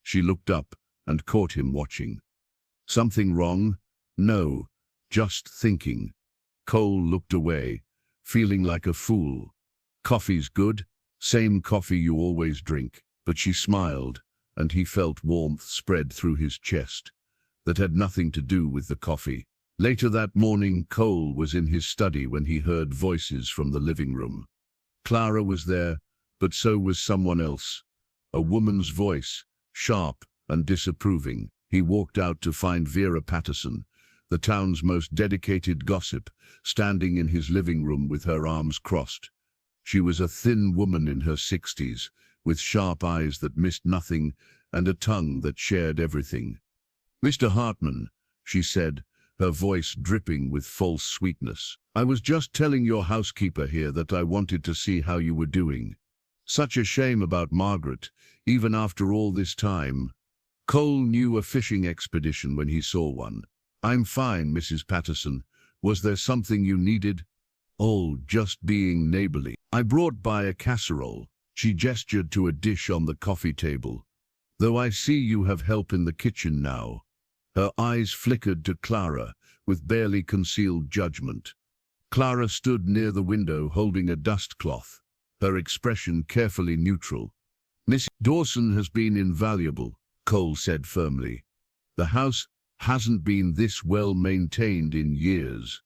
She looked up and caught him watching. "Something wrong?" "No, just thinking." Cole looked away, feeling like a fool. "Coffee's good?" "Same coffee you always drink." But she smiled, and he felt warmth spread through his chest that had nothing to do with the coffee. Later that morning, Cole was in his study when he heard voices from the living room. Clara was there, but so was someone else. A woman's voice, sharp and disapproving. He walked out to find Vera Patterson, the town's most dedicated gossip, standing in his living room with her arms crossed. She was a thin woman in her 60s, with sharp eyes that missed nothing and a tongue that shared everything. "Mr. Hartman," she said, her voice dripping with false sweetness. "I was just telling your housekeeper here that I wanted to see how you were doing. Such a shame about Margaret, even after all this time." Cole knew a fishing expedition when he saw one. "I'm fine, Mrs. Patterson. Was there something you needed?" "Oh, just being neighborly. I brought by a casserole." She gestured to a dish on the coffee table. "Though I see you have help in the kitchen now." Her eyes flickered to Clara, with barely concealed judgment. Clara stood near the window holding a dust cloth, her expression carefully neutral. "Miss Dawson has been invaluable," Cole said firmly. "The house hasn't been this well maintained in years."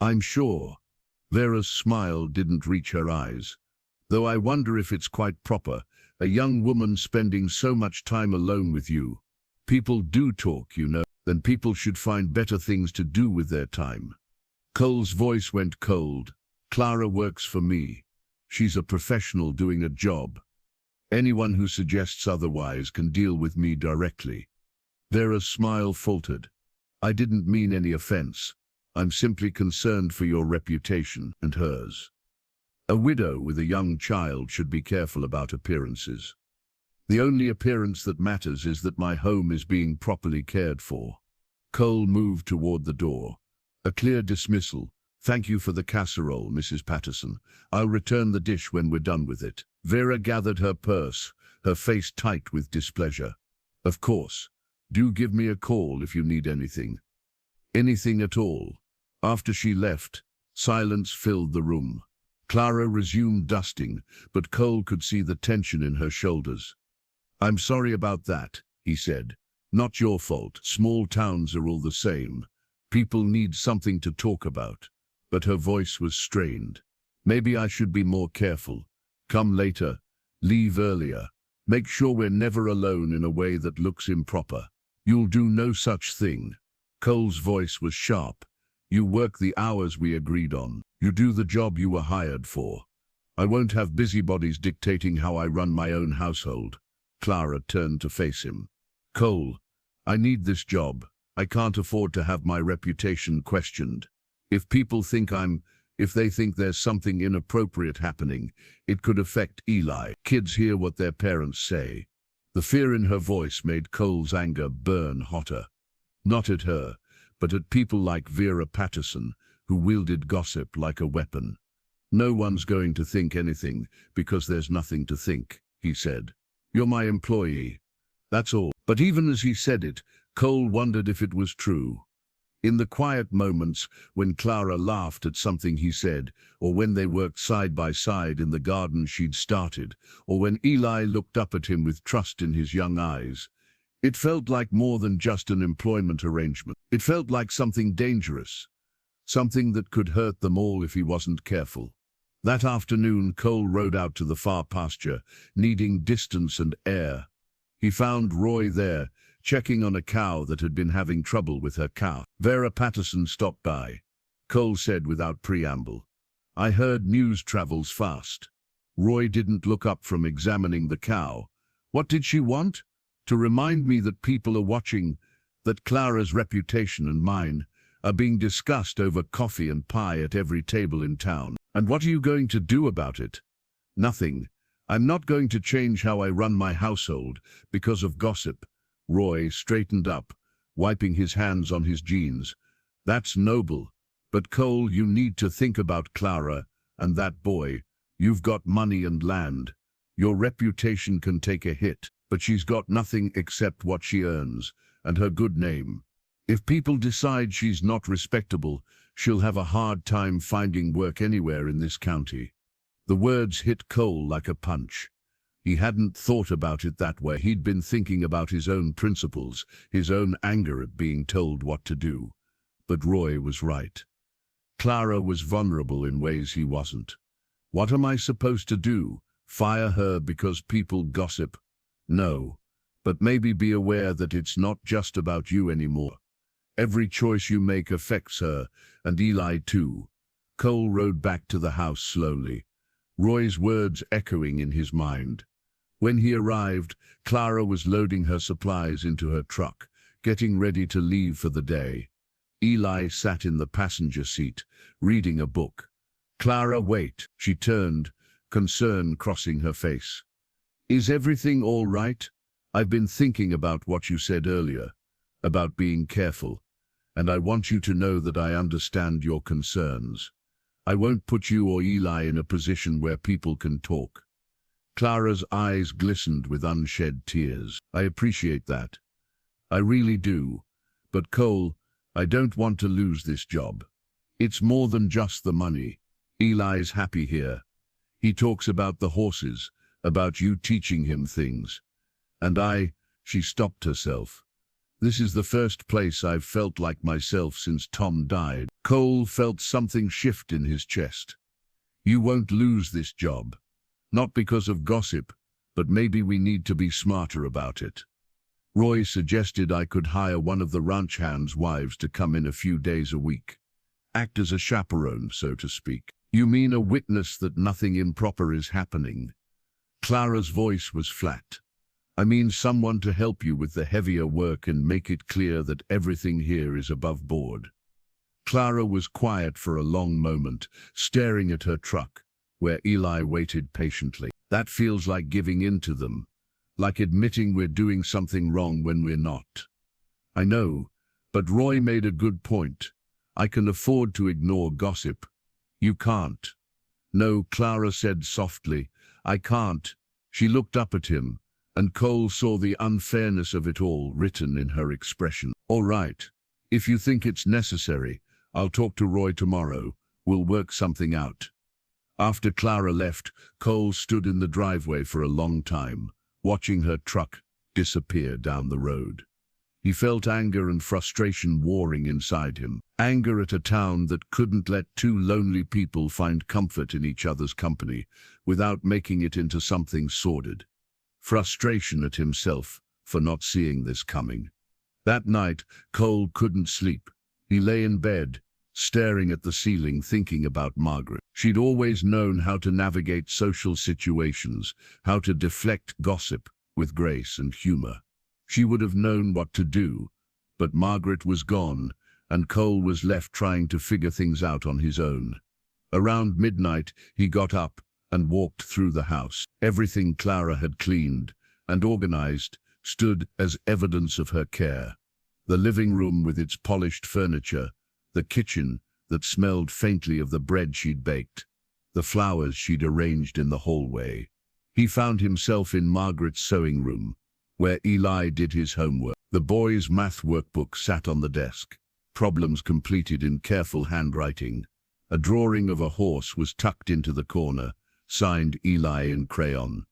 "I'm sure." Vera's smile didn't reach her eyes. "Though I wonder if it's quite proper, a young woman spending so much time alone with you. People do talk, you know. Then people should find better things to do with their time." Cole's voice went cold. "Clara works for me. She's a professional doing a job. Anyone who suggests otherwise can deal with me directly." Vera's smile faltered. I didn't mean any offense. I'm simply concerned for your reputation and hers. A widow with a young child should be careful about appearances. The only appearance that matters is that my home is being properly cared for. Cole moved toward the door. A clear dismissal. Thank you for the casserole, Mrs. Patterson. I'll return the dish when we're done with it. Vera gathered her purse, her face tight with displeasure. Of course. Do give me a call if you need anything. Anything at all. After she left, silence filled the room. Clara resumed dusting, but Cole could see the tension in her shoulders. I'm sorry about that, he said. Not your fault. Small towns are all the same. People need something to talk about. But her voice was strained. Maybe I should be more careful. Come later. Leave earlier. Make sure we're never alone in a way that looks improper. You'll do no such thing. Cole's voice was sharp. You work the hours we agreed on. You do the job you were hired for. I won't have busybodies dictating how I run my own household. Clara turned to face him. Cole, I need this job. I can't afford to have my reputation questioned. If they think there's something inappropriate happening, it could affect Eli. Kids hear what their parents say. The fear in her voice made Cole's anger burn hotter. Not at her, but at people like Vera Patterson, who wielded gossip like a weapon. No one's going to think anything because there's nothing to think, he said. You're my employee. That's all. But even as he said it, Cole wondered if it was true. In the quiet moments when Clara laughed at something he said, or when they worked side by side in the garden she'd started, or when Eli looked up at him with trust in his young eyes, it felt like more than just an employment arrangement. It felt like something dangerous, something that could hurt them all if he wasn't careful. That afternoon, Cole rode out to the far pasture, needing distance and air. He found Roy there, checking on a cow that had been having trouble with her calf. Vera Patterson stopped by. Cole said without preamble, I heard news travels fast. Roy didn't look up from examining the cow. What did she want? To remind me that people are watching, that Clara's reputation and mine are being discussed over coffee and pie at every table in town. And what are you going to do about it? Nothing. I'm not going to change how I run my household because of gossip. Roy straightened up, wiping his hands on his jeans. That's noble. But Cole, you need to think about Clara and that boy. You've got money and land. Your reputation can take a hit, but she's got nothing except what she earns and her good name. If people decide she's not respectable, she'll have a hard time finding work anywhere in this county. The words hit Cole like a punch. He hadn't thought about it that way. He'd been thinking about his own principles, his own anger at being told what to do. But Roy was right. Clara was vulnerable in ways he wasn't. What am I supposed to do? Fire her because people gossip? No, but maybe be aware that it's not just about you anymore. Every choice you make affects her, and Eli too. Cole rode back to the house slowly, Roy's words echoing in his mind. When he arrived, Clara was loading her supplies into her truck, getting ready to leave for the day. Eli sat in the passenger seat, reading a book. Clara, wait, she turned, concern crossing her face. Is everything all right? I've been thinking about what you said earlier, about being careful, and I want you to know that I understand your concerns. I won't put you or Eli in a position where people can talk. Clara's eyes glistened with unshed tears. I appreciate that. I really do. But Cole, I don't want to lose this job. It's more than just the money. Eli's happy here. He talks about the horses, about you teaching him things. And she stopped herself. This is the first place I've felt like myself since Tom died. Cole felt something shift in his chest. You won't lose this job. Not because of gossip, but maybe we need to be smarter about it. Roy suggested I could hire one of the ranch hands' wives to come in a few days a week. Act as a chaperone, so to speak. You mean a witness that nothing improper is happening? Clara's voice was flat. I mean someone to help you with the heavier work and make it clear that everything here is above board. Clara was quiet for a long moment, staring at her truck, where Eli waited patiently. That feels like giving in to them, like admitting we're doing something wrong when we're not. I know, but Roy made a good point. I can afford to ignore gossip. You can't. No, Clara said softly. I can't. She looked up at him, and Cole saw the unfairness of it all written in her expression. All right. If you think it's necessary, I'll talk to Roy tomorrow. We'll work something out. After Clara left, Cole stood in the driveway for a long time, watching her truck disappear down the road. He felt anger and frustration warring inside him. Anger at a town that couldn't let two lonely people find comfort in each other's company without making it into something sordid. Frustration at himself for not seeing this coming. That night, Cole couldn't sleep. He lay in bed, staring at the ceiling, thinking about Margaret. She'd always known how to navigate social situations, how to deflect gossip with grace and humor. She would have known what to do, but Margaret was gone, and Cole was left trying to figure things out on his own. Around midnight, he got up and walked through the house. Everything Clara had cleaned and organized stood as evidence of her care. The living room with its polished furniture, the kitchen that smelled faintly of the bread she'd baked, the flowers she'd arranged in the hallway. He found himself in Margaret's sewing room, where Eli did his homework. The boy's math workbook sat on the desk, problems completed in careful handwriting. A drawing of a horse was tucked into the corner, signed Eli in crayon.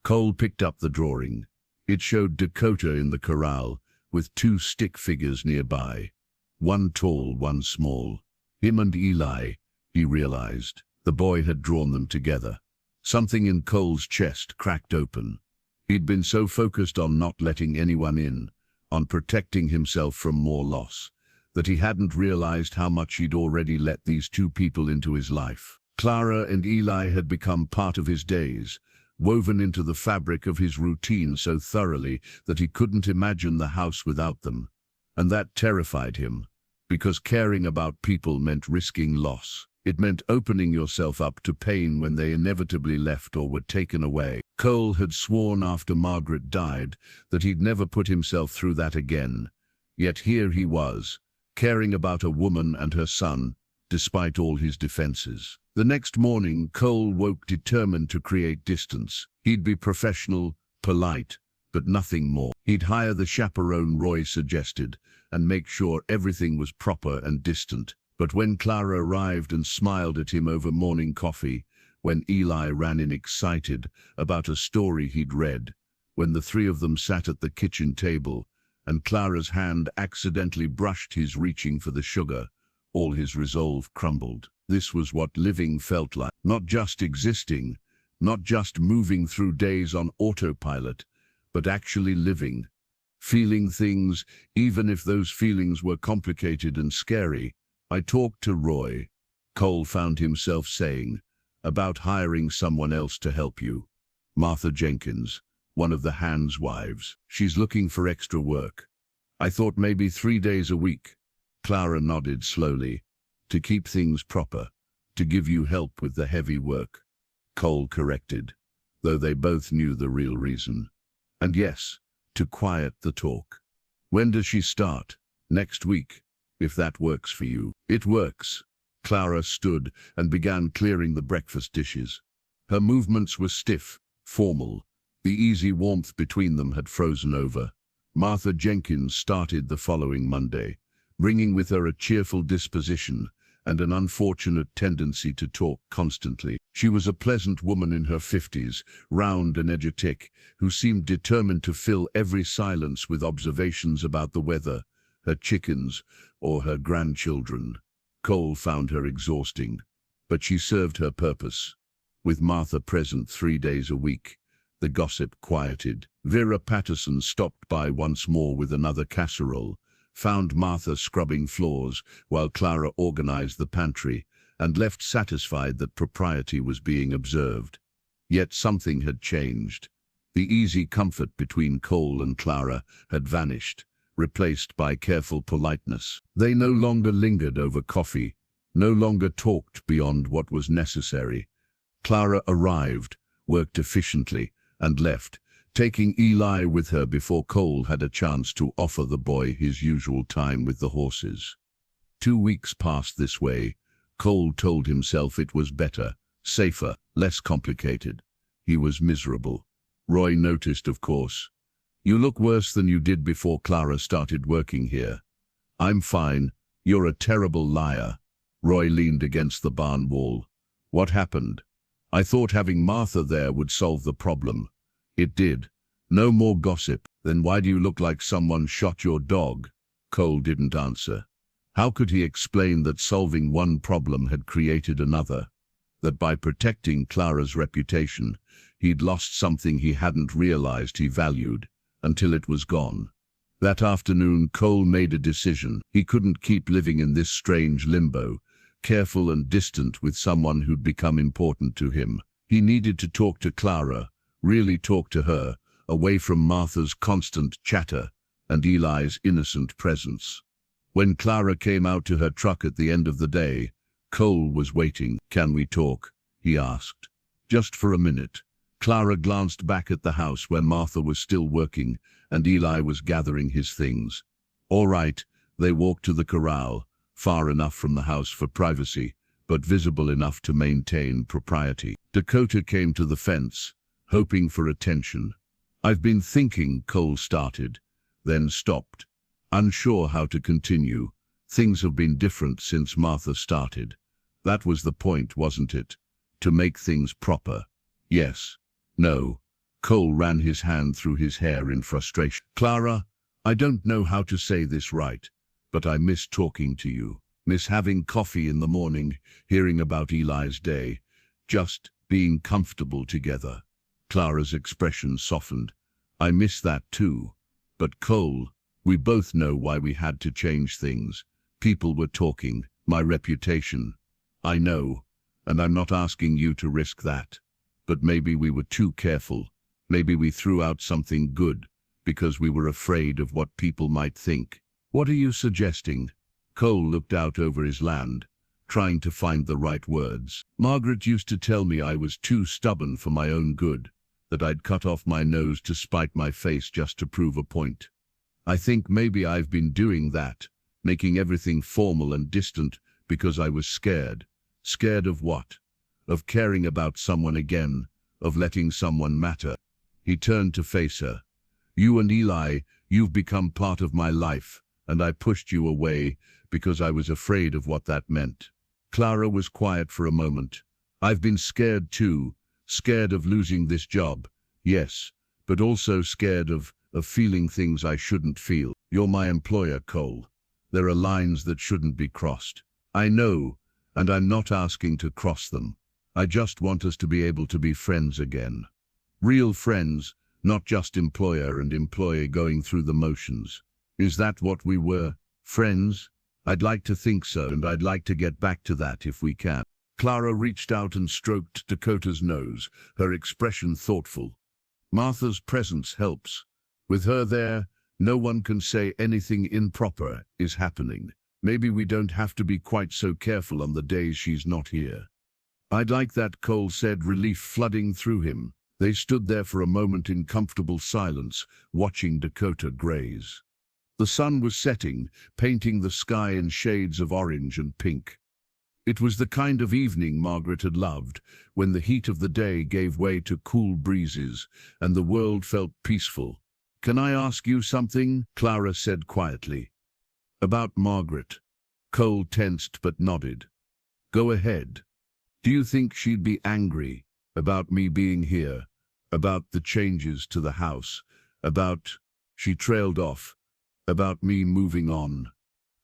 Cole picked up the drawing. It showed Dakota in the corral, with two stick figures nearby, one tall, one small. Him and Eli, he realized. The boy had drawn them together. Something in Cole's chest cracked open. He'd been so focused on not letting anyone in, on protecting himself from more loss, that he hadn't realized how much he'd already let these two people into his life. Clara and Eli had become part of his days, woven into the fabric of his routine so thoroughly that he couldn't imagine the house without them. And that terrified him, because caring about people meant risking loss. It meant opening yourself up to pain when they inevitably left or were taken away. Cole had sworn after Margaret died that he'd never put himself through that again. Yet here he was, caring about a woman and her son, despite all his defenses. The next morning, Cole woke determined to create distance. He'd be professional, polite, but nothing more. He'd hire the chaperone Roy suggested and make sure everything was proper and distant. But when Clara arrived and smiled at him over morning coffee, when Eli ran in excited about a story he'd read, when the three of them sat at the kitchen table, and Clara's hand accidentally brushed his reaching for the sugar, all his resolve crumbled. This was what living felt like. Not just existing, not just moving through days on autopilot, but actually living, feeling things, even if those feelings were complicated and scary. I talked to Roy, Cole found himself saying, about hiring someone else to help you. Martha Jenkins, one of the hands' wives. She's looking for extra work. I thought maybe 3 days a week. Clara nodded slowly. To keep things proper, to give you help with the heavy work. Cole corrected, though they both knew the real reason. And yes, to quiet the talk. When does she start? Next week. If that works for you. It works. Clara stood and began clearing the breakfast dishes. Her movements were stiff, formal. The easy warmth between them had frozen over. Martha Jenkins started the following Monday, bringing with her a cheerful disposition and an unfortunate tendency to talk constantly. She was a pleasant woman in her 50s, round and energetic, who seemed determined to fill every silence with observations about the weather, her chickens, or her grandchildren. Cole found her exhausting, but she served her purpose. With Martha present 3 days a week, the gossip quieted. Vera Patterson stopped by once more with another casserole, found Martha scrubbing floors while Clara organized the pantry, and left satisfied that propriety was being observed. Yet something had changed. The easy comfort between Cole and Clara had vanished, replaced by careful politeness. They no longer lingered over coffee, no longer talked beyond what was necessary. Clara arrived, worked efficiently, and left, taking Eli with her before Cole had a chance to offer the boy his usual time with the horses. 2 weeks passed this way. Cole told himself it was better, safer, less complicated. He was miserable. Roy noticed, of course. "You look worse than you did before Clara started working here." "I'm fine. You're a terrible liar." Roy leaned against the barn wall. "What happened?" "I thought having Martha there would solve the problem." "It did. No more gossip." "Then why do you look like someone shot your dog?" Cole didn't answer. How could he explain that solving one problem had created another? That by protecting Clara's reputation, he'd lost something he hadn't realized he valued, until it was gone. That afternoon, Cole made a decision. He couldn't keep living in this strange limbo, careful and distant with someone who'd become important to him. He needed to talk to Clara, really talk to her, away from Martha's constant chatter and Eli's innocent presence. When Clara came out to her truck at the end of the day, Cole was waiting. "Can we talk?" he asked. "Just for a minute." Clara glanced back at the house where Martha was still working and Eli was gathering his things. "All right." They walked to the corral, far enough from the house for privacy, but visible enough to maintain propriety. Dakota came to the fence, hoping for attention. "I've been thinking," Cole started, then stopped, unsure how to continue. "Things have been different since Martha started." That was the point, wasn't it? To make things proper. Yes. No. Cole ran his hand through his hair in frustration. "Clara, I don't know how to say this right, but I miss talking to you. Miss having coffee in the morning, hearing about Eli's day, just being comfortable together." Clara's expression softened. "I miss that too. But Cole, we both know why we had to change things. People were talking, my reputation." "I know, and I'm not asking you to risk that. But maybe we were too careful. Maybe we threw out something good because we were afraid of what people might think." "What are you suggesting?" Cole looked out over his land, trying to find the right words. "Margaret used to tell me I was too stubborn for my own good, that I'd cut off my nose to spite my face just to prove a point. I think maybe I've been doing that, making everything formal and distant because I was scared. Scared of what? Of caring about someone again, of letting someone matter." He turned to face her. "You and Eli, you've become part of my life, and I pushed you away because I was afraid of what that meant." Clara was quiet for a moment. "I've been scared too, scared of losing this job. Yes, but also scared of feeling things I shouldn't feel. You're my employer, Cole. There are lines that shouldn't be crossed. I know, and I'm not asking to cross them. I just want us to be able to be friends again. Real friends, not just employer and employee going through the motions. Is that what we were? Friends? I'd like to think so, and I'd like to get back to that if we can." Clara reached out and stroked Dakota's nose, her expression thoughtful. "Martha's presence helps. With her there, no one can say anything improper is happening. Maybe we don't have to be quite so careful on the days she's not here." "I'd like that," Cole said, relief flooding through him. They stood there for a moment in comfortable silence, watching Dakota graze. The sun was setting, painting the sky in shades of orange and pink. It was the kind of evening Margaret had loved, when the heat of the day gave way to cool breezes, and the world felt peaceful. "Can I ask you something?" Clara said quietly. "About Margaret." Cole tensed but nodded. "Go ahead. Do you think she'd be angry about me being here, about the changes to the house, about—" She trailed off. "About me moving on."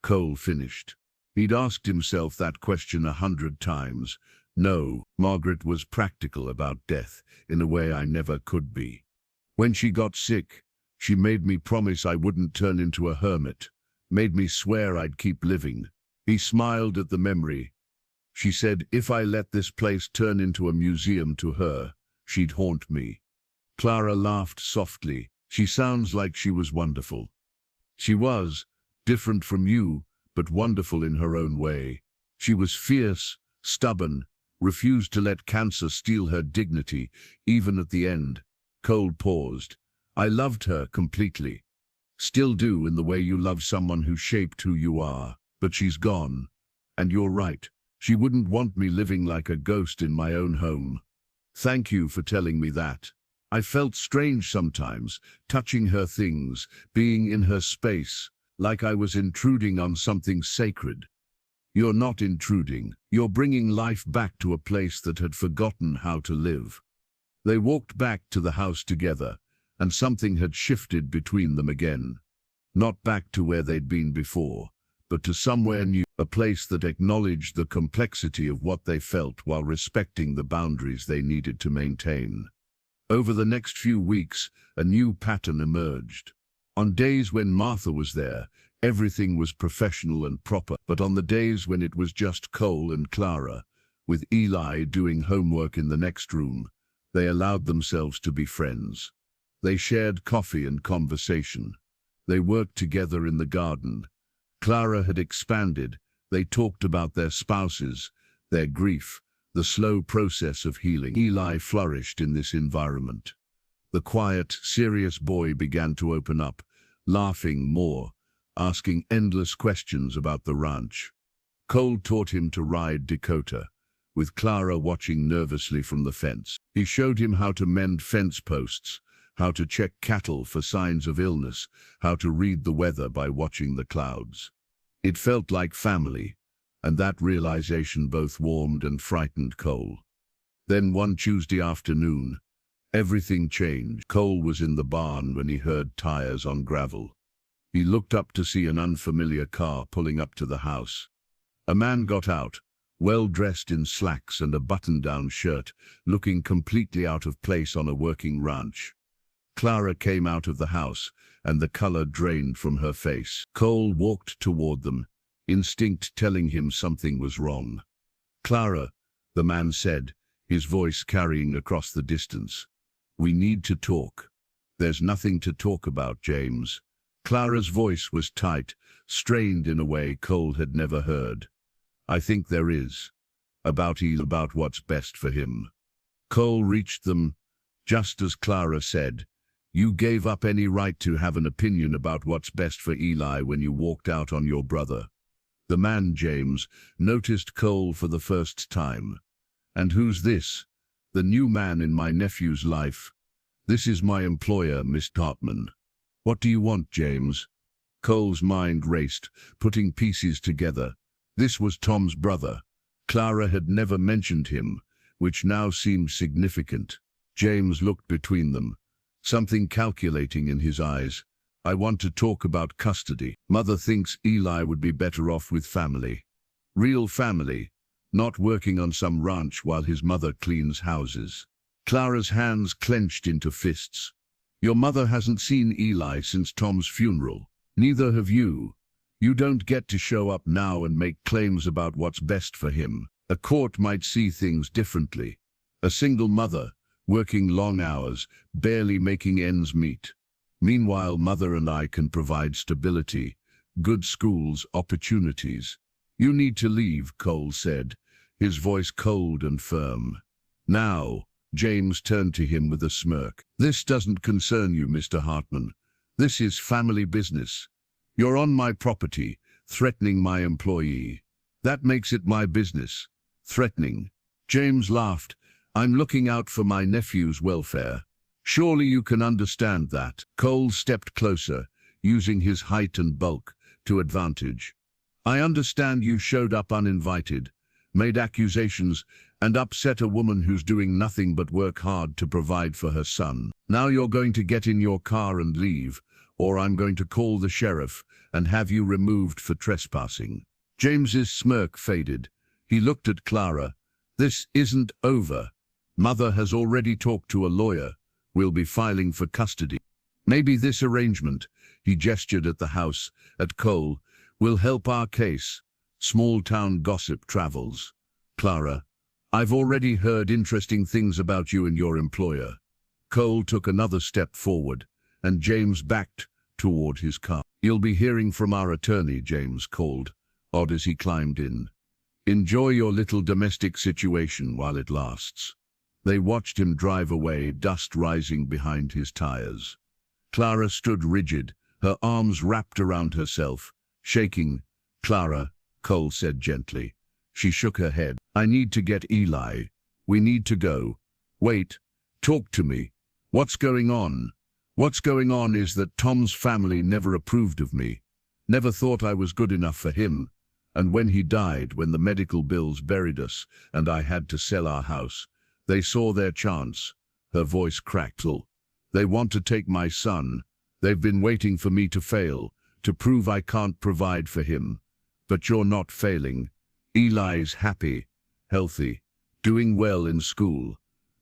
Cole finished. He'd asked himself that question 100 times. No, Margaret was practical about death in a way I never could be. When she got sick, she made me promise I wouldn't turn into a hermit, made me swear I'd keep living. He smiled at the memory. She said if I let this place turn into a museum to her, she'd haunt me. Clara laughed softly. She sounds like she was wonderful. She was, different from you, but wonderful in her own way. She was fierce, stubborn, refused to let cancer steal her dignity, even at the end. Cole paused. I loved her completely. Still do, in the way you love someone who shaped who you are. But she's gone. And you're right. She wouldn't want me living like a ghost in my own home. Thank you for telling me that. I felt strange sometimes, touching her things, being in her space, like I was intruding on something sacred. You're not intruding. You're bringing life back to a place that had forgotten how to live. They walked back to the house together, and something had shifted between them again. Not back to where they'd been before, but to somewhere new, a place that acknowledged the complexity of what they felt while respecting the boundaries they needed to maintain. Over the next few weeks, a new pattern emerged. On days when Martha was there, everything was professional and proper, but on the days when it was just Cole and Clara, with Eli doing homework in the next room, they allowed themselves to be friends. They shared coffee and conversation. They worked together in the garden. Clara had expanded. They talked about their spouses, their grief, the slow process of healing. Eli flourished in this environment. The quiet, serious boy began to open up, laughing more, asking endless questions about the ranch. Cole taught him to ride Dakota, with Clara watching nervously from the fence. He showed him how to mend fence posts, how to check cattle for signs of illness, how to read the weather by watching the clouds. It felt like family, and that realization both warmed and frightened Cole. Then one Tuesday afternoon, everything changed. Cole was in the barn when he heard tires on gravel. He looked up to see an unfamiliar car pulling up to the house. A man got out, well dressed in slacks and a button-down shirt, looking completely out of place on a working ranch. Clara came out of the house, and the color drained from her face. Cole walked toward them, instinct telling him something was wrong. Clara, the man said, his voice carrying across the distance. We need to talk. There's nothing to talk about, James. Clara's voice was tight, strained in a way Cole had never heard. I think there is. About what's best for him. Cole reached them, just as Clara said, you gave up any right to have an opinion about what's best for Eli when you walked out on your brother. The man, James, noticed Cole for the first time. And who's this? The new man in my nephew's life. This is my employer, Miss Hartman. What do you want, James? Cole's mind raced, putting pieces together. This was Tom's brother. Clara had never mentioned him, which now seemed significant. James looked between them, something calculating in his eyes. I want to talk about custody. Mother thinks Eli would be better off with family. Real family, not working on some ranch while his mother cleans houses. Clara's hands clenched into fists. Your mother hasn't seen Eli since Tom's funeral. Neither have you. You don't get to show up now and make claims about what's best for him. A court might see things differently. A single mother, working long hours, barely making ends meet. Meanwhile, Mother and I can provide stability, good schools, opportunities. You need to leave, Cole said, his voice cold and firm. Now, James turned to him with a smirk. This doesn't concern you, Mr. Hartman. This is family business. You're on my property, threatening my employee. That makes it my business. Threatening. James laughed. I'm looking out for my nephew's welfare. Surely you can understand that. Cole stepped closer, using his height and bulk to advantage. I understand you showed up uninvited, made accusations, and upset a woman who's doing nothing but work hard to provide for her son. Now you're going to get in your car and leave, or I'm going to call the sheriff and have you removed for trespassing. James's smirk faded. He looked at Clara. This isn't over. Mother has already talked to a lawyer. We'll be filing for custody. Maybe this arrangement, he gestured at the house, at Cole, will help our case. Small-town gossip travels. Clara, I've already heard interesting things about you and your employer. Cole took another step forward, and James backed toward his car. "You'll be hearing from our attorney," James called, odd as he climbed in. "Enjoy your little domestic situation while it lasts." They watched him drive away, dust rising behind his tires. Clara stood rigid, her arms wrapped around herself, shaking. "Clara," Cole said gently. She shook her head. "I need to get Eli. We need to go." "Wait. Talk to me. What's going on?" "What's going on is that Tom's family never approved of me. Never thought I was good enough for him. And when he died, when the medical bills buried us, and I had to sell our house, they saw their chance." Her voice cracked. "They want to take my son. They've been waiting for me to fail, to prove I can't provide for him. But you're not failing. Eli's happy, healthy, doing well in school.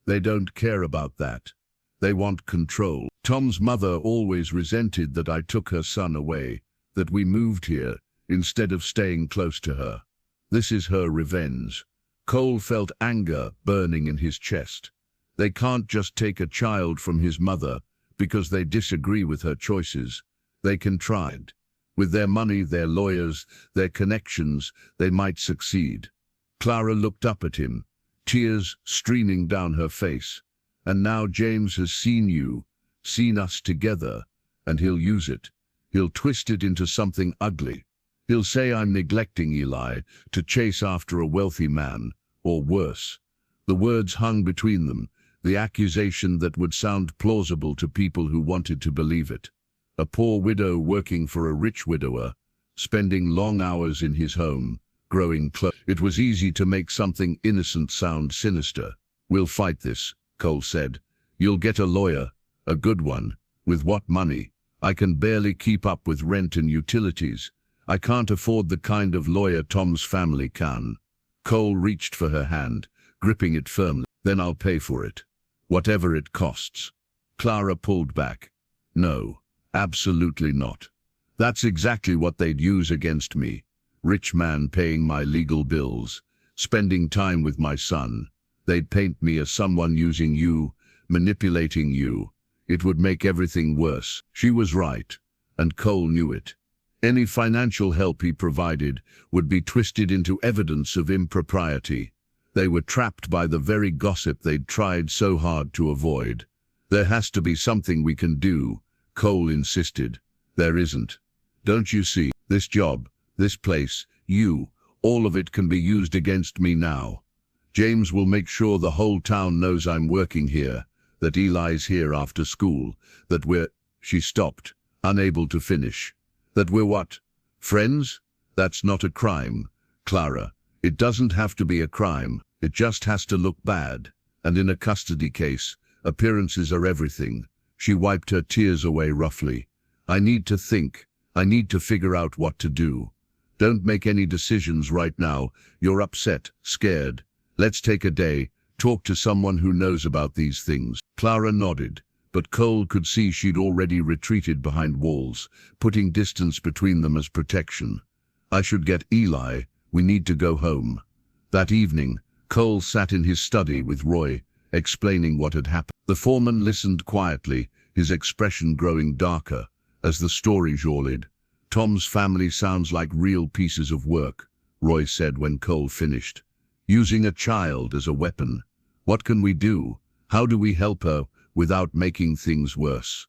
They don't care about that. They want control. Tom's mother always resented that I took her son away, that we moved here, instead of staying close to her. This is her revenge." Cole felt anger burning in his chest. They can't just take a child from his mother because they disagree with her choices. They can try. With their money, their lawyers, their connections, they might succeed. Clara looked up at him, tears streaming down her face. "And now James has seen you, seen us together, and he'll use it. He'll twist it into something ugly. He'll say I'm neglecting Eli to chase after a wealthy man, or worse." The words hung between them, the accusation that would sound plausible to people who wanted to believe it. A poor widow working for a rich widower, spending long hours in his home, growing close. It was easy to make something innocent sound sinister. "We'll fight this," Cole said. "You'll get a lawyer, a good one. With what money? I can barely keep up with rent and utilities. I can't afford the kind of lawyer Tom's family can." Cole reached for her hand, gripping it firmly. "Then I'll pay for it, whatever it costs." Clara pulled back. "No, absolutely not. That's exactly what they'd use against me. Rich man paying my legal bills, spending time with my son. They'd paint me as someone using you, manipulating you. It would make everything worse." She was right, and Cole knew it. Any financial help he provided would be twisted into evidence of impropriety. They were trapped by the very gossip they'd tried so hard to avoid. "There has to be something we can do," Cole insisted. "There isn't. Don't you see? This job, this place, you, all of it can be used against me now. James will make sure the whole town knows I'm working here, that Eli's here after school, that we're—" She stopped, unable to finish. "That we're what? Friends? That's not a crime, Clara. It doesn't have to be a crime. It just has to look bad. And in a custody case, appearances are everything." She wiped her tears away roughly. "I need to think. I need to figure out what to do. Don't make any decisions right now. You're upset, scared. Let's take a day, talk to someone who knows about these things." Clara nodded, but Cole could see she'd already retreated behind walls, putting distance between them as protection. "I should get Eli. We need to go home." That evening, Cole sat in his study with Roy, explaining what had happened. The foreman listened quietly, his expression growing darker as the story journeyed. "Tom's family sounds like real pieces of work," Roy said when Cole finished. "Using a child as a weapon. What can we do? How do we help her without making things worse?"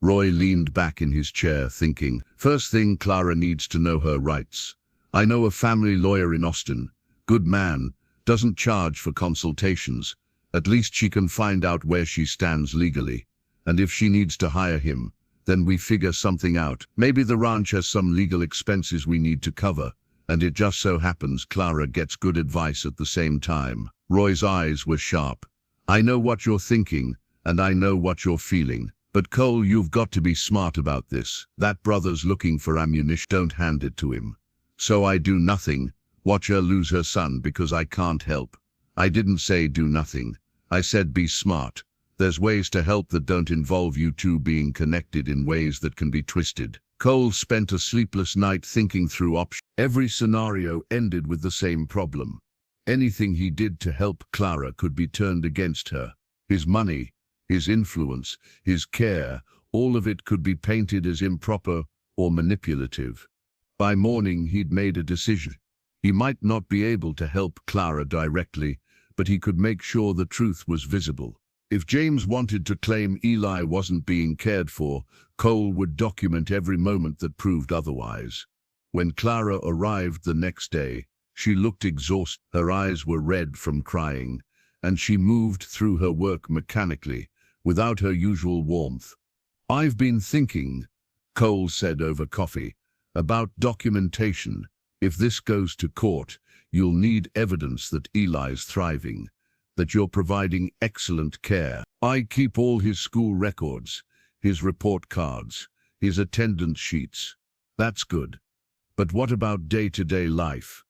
Roy leaned back in his chair, thinking. "First thing, Clara needs to know her rights. I know a family lawyer in Austin. Good man, doesn't charge for consultations. At least she can find out where she stands legally. And if she needs to hire him, then we figure something out. Maybe the ranch has some legal expenses we need to cover. And it just so happens Clara gets good advice at the same time." Roy's eyes were sharp. "I know what you're thinking, and I know what you're feeling. But Cole, you've got to be smart about this. That brother's looking for ammunition. Don't hand it to him. So I do nothing. Watch her lose her son because I can't help. I didn't say do nothing. I said be smart. There's ways to help that don't involve you two being connected in ways that can be twisted." Cole spent a sleepless night thinking through options. Every scenario ended with the same problem. Anything he did to help Clara could be turned against her. His money, His influence, his care, all of it could be painted as improper or manipulative. By morning, he'd made a decision. He might not be able to help Clara directly, but he could make sure the truth was visible. If James wanted to claim Eli wasn't being cared for, Cole would document every moment that proved otherwise. When Clara arrived the next day, she looked exhausted. Her eyes were red from crying, and she moved through her work mechanically, without her usual warmth. "I've been thinking," Cole said over coffee, "about documentation. If this goes to court, you'll need evidence that Eli's thriving, that you're providing excellent care. I keep all his school records, his report cards, his attendance sheets. That's good. But what about day-to-day life?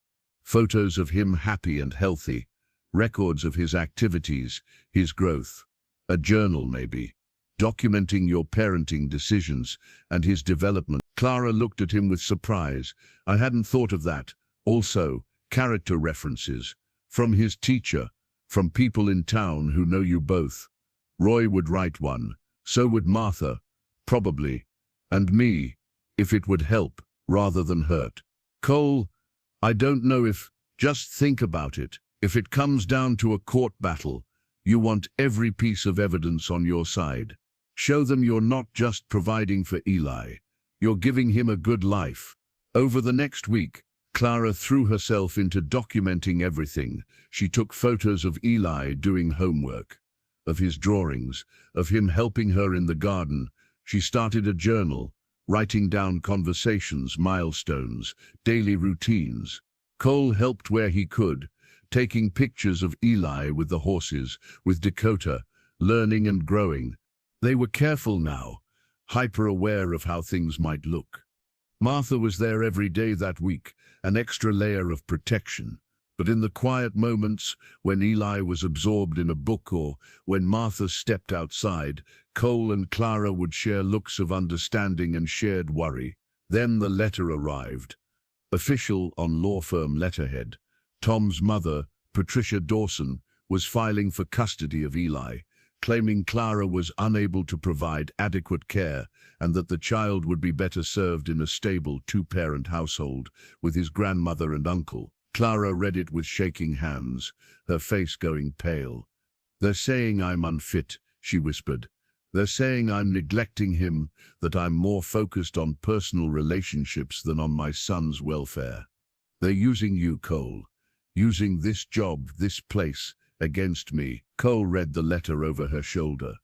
Photos of him happy and healthy, records of his activities, his growth. A journal maybe, documenting your parenting decisions and his development." Clara looked at him with surprise. "I hadn't thought of that. Also, character references. From his teacher, from people in town who know you both. Roy would write one. So would Martha, probably. And me, if it would help, rather than hurt." "Cole, I don't know if... Just think about it. If it comes down to a court battle, you want every piece of evidence on your side. Show them you're not just providing for Eli. You're giving him a good life." Over the next week, Clara threw herself into documenting everything. She took photos of Eli doing homework, of his drawings, of him helping her in the garden. She started a journal, writing down conversations, milestones, daily routines. Cole helped where he could, taking pictures of Eli with the horses, with Dakota, learning and growing. They were careful now, hyper-aware of how things might look. Martha was there every day that week, an extra layer of protection. But in the quiet moments, when Eli was absorbed in a book or when Martha stepped outside, Cole and Clara would share looks of understanding and shared worry. Then the letter arrived. Official on law firm letterhead. Tom's mother, Patricia Dawson, was filing for custody of Eli, claiming Clara was unable to provide adequate care and that the child would be better served in a stable two-parent household with his grandmother and uncle. Clara read it with shaking hands, her face going pale. "They're saying I'm unfit," she whispered. "They're saying I'm neglecting him, that I'm more focused on personal relationships than on my son's welfare. They're using you, Cole. Using this job, this place, against me." Cole read the letter over her shoulder,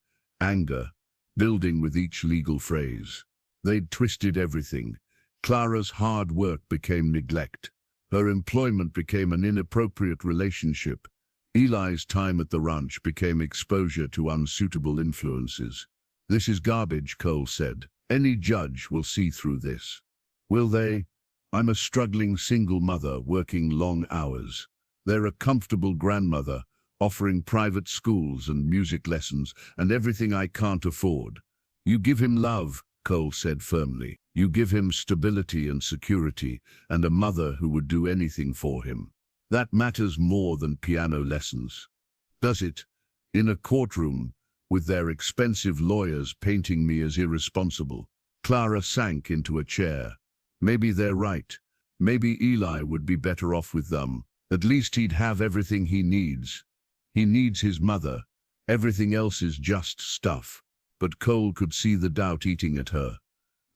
anger building with each legal phrase. They'd twisted everything. Clara's hard work became neglect. Her employment became an inappropriate relationship. Eli's time at the ranch became exposure to unsuitable influences. "This is garbage," Cole said. "Any judge will see through this." "Will they? I'm a struggling single mother working long hours. They're a comfortable grandmother, offering private schools and music lessons and everything I can't afford." "You give him love," Cole said firmly. "You give him stability and security and a mother who would do anything for him. That matters more than piano lessons." "Does it? In a courtroom, with their expensive lawyers painting me as irresponsible." Clara sank into a chair. "Maybe they're right. Maybe Eli would be better off with them. At least he'd have everything he needs. He needs his mother. Everything else is just stuff." But Cole could see the doubt eating at her.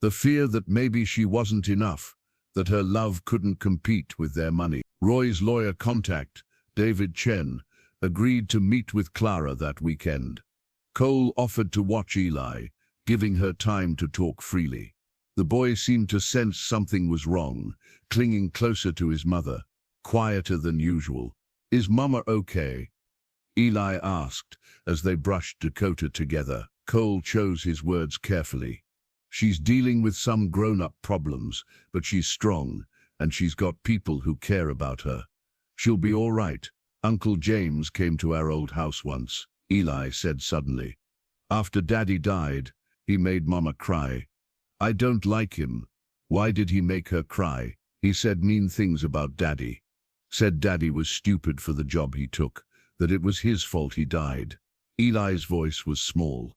The fear that maybe she wasn't enough, that her love couldn't compete with their money. Roy's lawyer contact, David Chen, agreed to meet with Clara that weekend. Cole offered to watch Eli, giving her time to talk freely. The boy seemed to sense something was wrong, clinging closer to his mother, quieter than usual. "Is Mama okay?" Eli asked as they brushed Dakota together. Cole chose his words carefully. "She's dealing with some grown-up problems, but she's strong, and she's got people who care about her. She'll be all right. Uncle James came to our old house once," Eli said suddenly. "After Daddy died, he made Mama cry. I don't like him. Why did he make her cry? He said mean things about Daddy. Said Daddy was stupid for the job he took, that it was his fault he died. Eli's voice was small.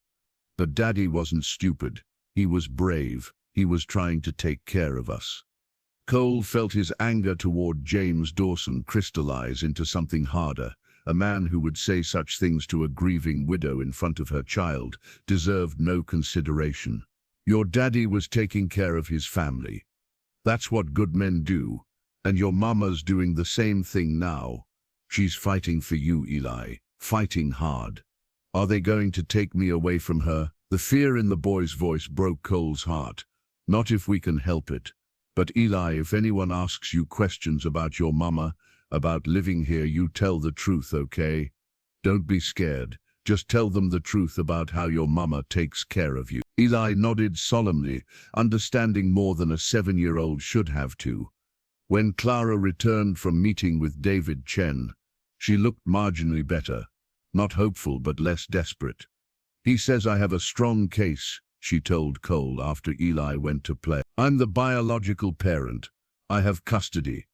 But Daddy wasn't stupid. He was brave. He was trying to take care of us. Cole felt his anger toward James Dawson crystallize into something harder. A man who would say such things to a grieving widow in front of her child deserved no consideration. Your daddy was taking care of his family. That's what good men do. And your mama's doing the same thing now. She's fighting for you, Eli. Fighting hard. Are they going to take me away from her? The fear in the boy's voice broke Cole's heart. Not if we can help it. But Eli, if anyone asks you questions about your mama, about living here, you tell the truth, okay? Don't be scared. Just tell them the truth about how your mama takes care of you. Eli nodded solemnly, understanding more than a 7-year-old should have to. When Clara returned from meeting with David Chen, she looked marginally better. Not hopeful, but less desperate. He says I have a strong case, she told Cole after Eli went to play. I'm the biological parent. I have custody.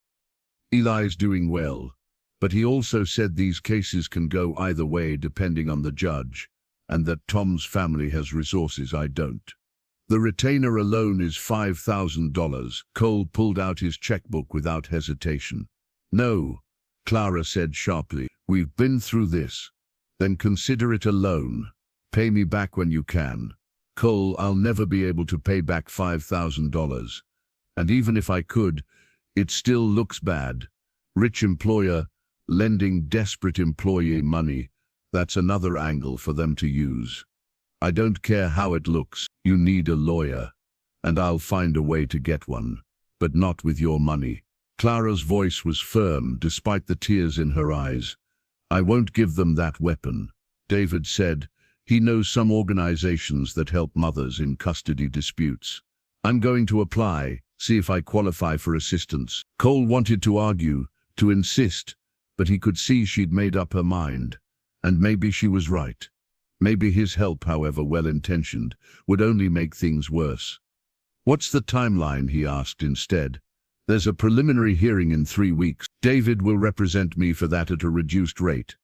Eli's doing well, but he also said these cases can go either way depending on the judge, and that Tom's family has resources I don't. The retainer alone is $5,000. Cole pulled out his checkbook without hesitation. No, Clara said sharply. We've been through this. Then consider it a loan. Pay me back when you can. Cole, I'll never be able to pay back $5,000. And even if I could, it still looks bad. Rich employer lending desperate employee money. That's another angle for them to use. I don't care how it looks. You need a lawyer. And I'll find a way to get one. But not with your money. Clara's voice was firm despite the tears in her eyes. I won't give them that weapon. David said. He knows some organizations that help mothers in custody disputes. I'm going to apply, see if I qualify for assistance. Cole wanted to argue, to insist, but he could see she'd made up her mind. And maybe she was right. Maybe his help, however well-intentioned, would only make things worse. What's the timeline, he asked instead. There's a preliminary hearing in 3 weeks. David will represent me for that at a reduced rate.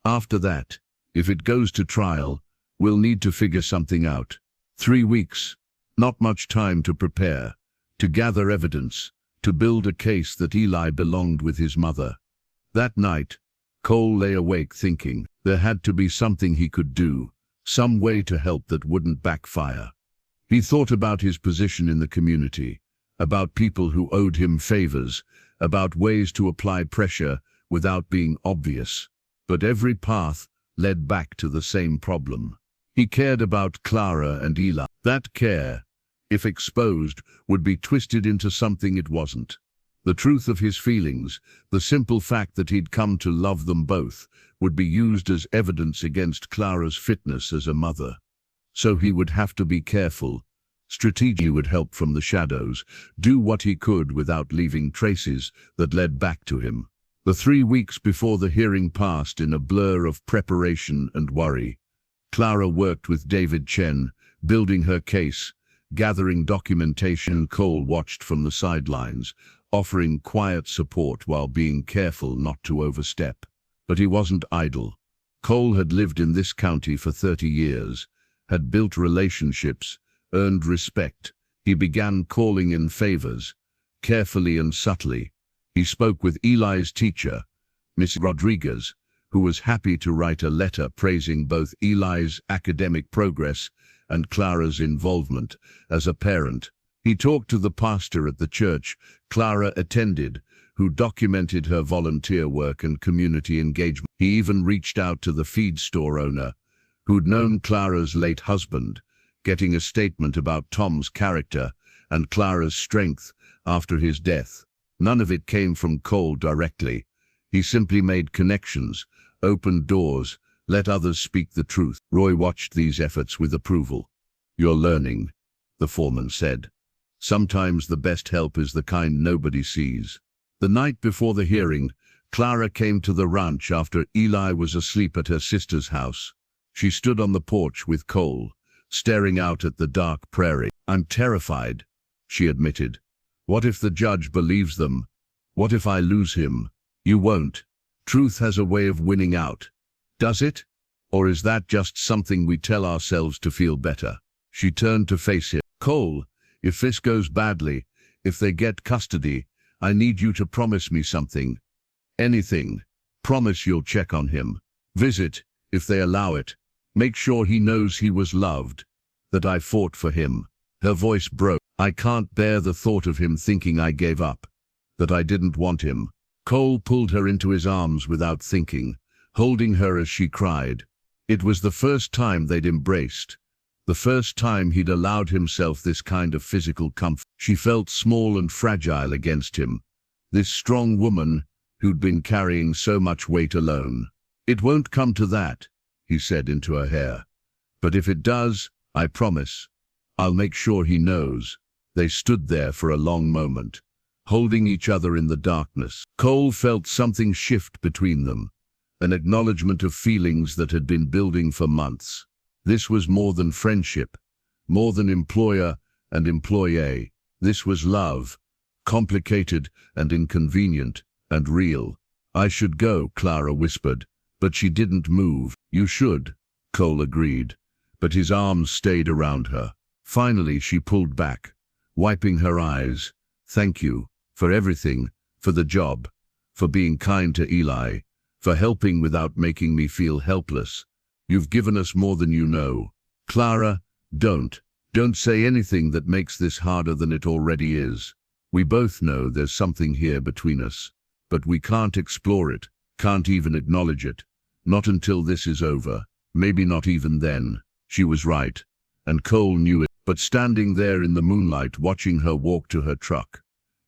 After that, if it goes to trial, we'll need to figure something out. 3 weeks. Not much time to prepare, to gather evidence, to build a case that Eli belonged with his mother. That night, Cole lay awake thinking there had to be something he could do, some way to help that wouldn't backfire. He thought about his position in the community, about people who owed him favors, about ways to apply pressure without being obvious. But every path led back to the same problem. He cared about Clara and Eli. That care, if exposed, would be twisted into something it wasn't. The truth of his feelings, the simple fact that he'd come to love them both, would be used as evidence against Clara's fitness as a mother. So he would have to be careful. Strategy would help from the shadows, do what he could without leaving traces that led back to him. The 3 weeks before the hearing passed in a blur of preparation and worry. Clara worked with David Chen, building her case, gathering documentation. Cole watched from the sidelines, offering quiet support while being careful not to overstep. But he wasn't idle. Cole had lived in this county for 30 years, had built relationships, earned respect. He began calling in favors, carefully and subtly. He spoke with Eli's teacher, Miss Rodriguez, who was happy to write a letter praising both Eli's academic progress and Clara's involvement as a parent. He talked to the pastor at the church Clara attended, who documented her volunteer work and community engagement. He even reached out to the feed store owner, who'd known Clara's late husband, getting a statement about Tom's character and Clara's strength after his death. None of it came from Cole directly. He simply made connections, opened doors, let others speak the truth. Roy watched these efforts with approval. You're learning, the foreman said. Sometimes the best help is the kind nobody sees. The night before the hearing, Clara came to the ranch after Eli was asleep at her sister's house. She stood on the porch with Cole, staring out at the dark prairie. I'm terrified, she admitted. What if the judge believes them? What if I lose him? You won't. Truth has a way of winning out. Does it? Or is that just something we tell ourselves to feel better? She turned to face him. Cole, if this goes badly, if they get custody, I need you to promise me something. Anything. Promise you'll check on him. Visit, if they allow it. Make sure he knows he was loved, that I fought for him. Her voice broke. I can't bear the thought of him thinking I gave up, that I didn't want him. Cole pulled her into his arms without thinking, holding her as she cried. It was the first time they'd embraced, the first time he'd allowed himself this kind of physical comfort. She felt small and fragile against him, this strong woman who'd been carrying so much weight alone. It won't come to that, he said into her hair. But if it does, I promise, I'll make sure he knows. They stood there for a long moment, holding each other in the darkness. Cole felt something shift between them, an acknowledgement of feelings that had been building for months. This was more than friendship, more than employer and employee. This was love, complicated and inconvenient and real. I should go, Clara whispered, but she didn't move. You should, Cole agreed, but his arms stayed around her. Finally she pulled back, wiping her eyes. Thank you, for everything, for the job, for being kind to Eli, for helping without making me feel helpless. You've given us more than you know. Clara, don't say anything that makes this harder than it already is. We both know there's something here between us, but we can't explore it, can't even acknowledge it. Not until this is over, maybe not even then. She was right, and Cole knew it, but standing there in the moonlight watching her walk to her truck,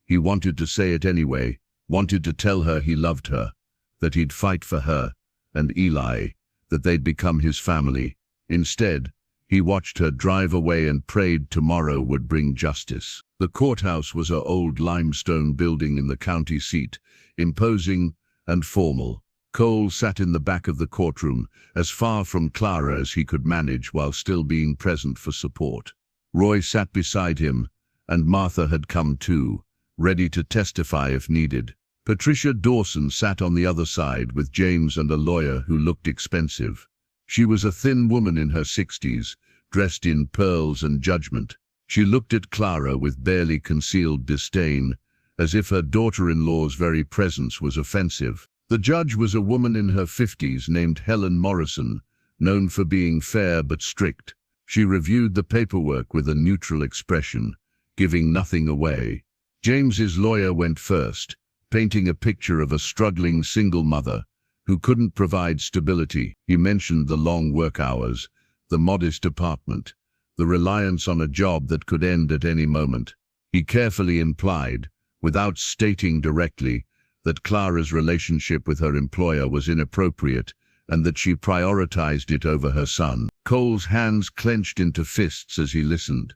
he wanted to say it anyway, wanted to tell her he loved her, that he'd fight for her and Eli, that they'd become his family. Instead, he watched her drive away and prayed tomorrow would bring justice. The courthouse was an old limestone building in the county seat, imposing and formal. Cole sat in the back of the courtroom, as far from Clara as he could manage while still being present for support. Roy sat beside him, and Martha had come too, ready to testify if needed. Patricia Dawson sat on the other side with James and a lawyer who looked expensive. She was a thin woman in her 60s, dressed in pearls and judgment. She looked at Clara with barely concealed disdain, as if her daughter-in-law's very presence was offensive. The judge was a woman in her 50s named Helen Morrison, known for being fair but strict. She reviewed the paperwork with a neutral expression, giving nothing away. James's lawyer went first, painting a picture of a struggling single mother who couldn't provide stability. He mentioned the long work hours, the modest apartment, the reliance on a job that could end at any moment. He carefully implied, without stating directly, that Clara's relationship with her employer was inappropriate and that she prioritized it over her son. Cole's hands clenched into fists as he listened.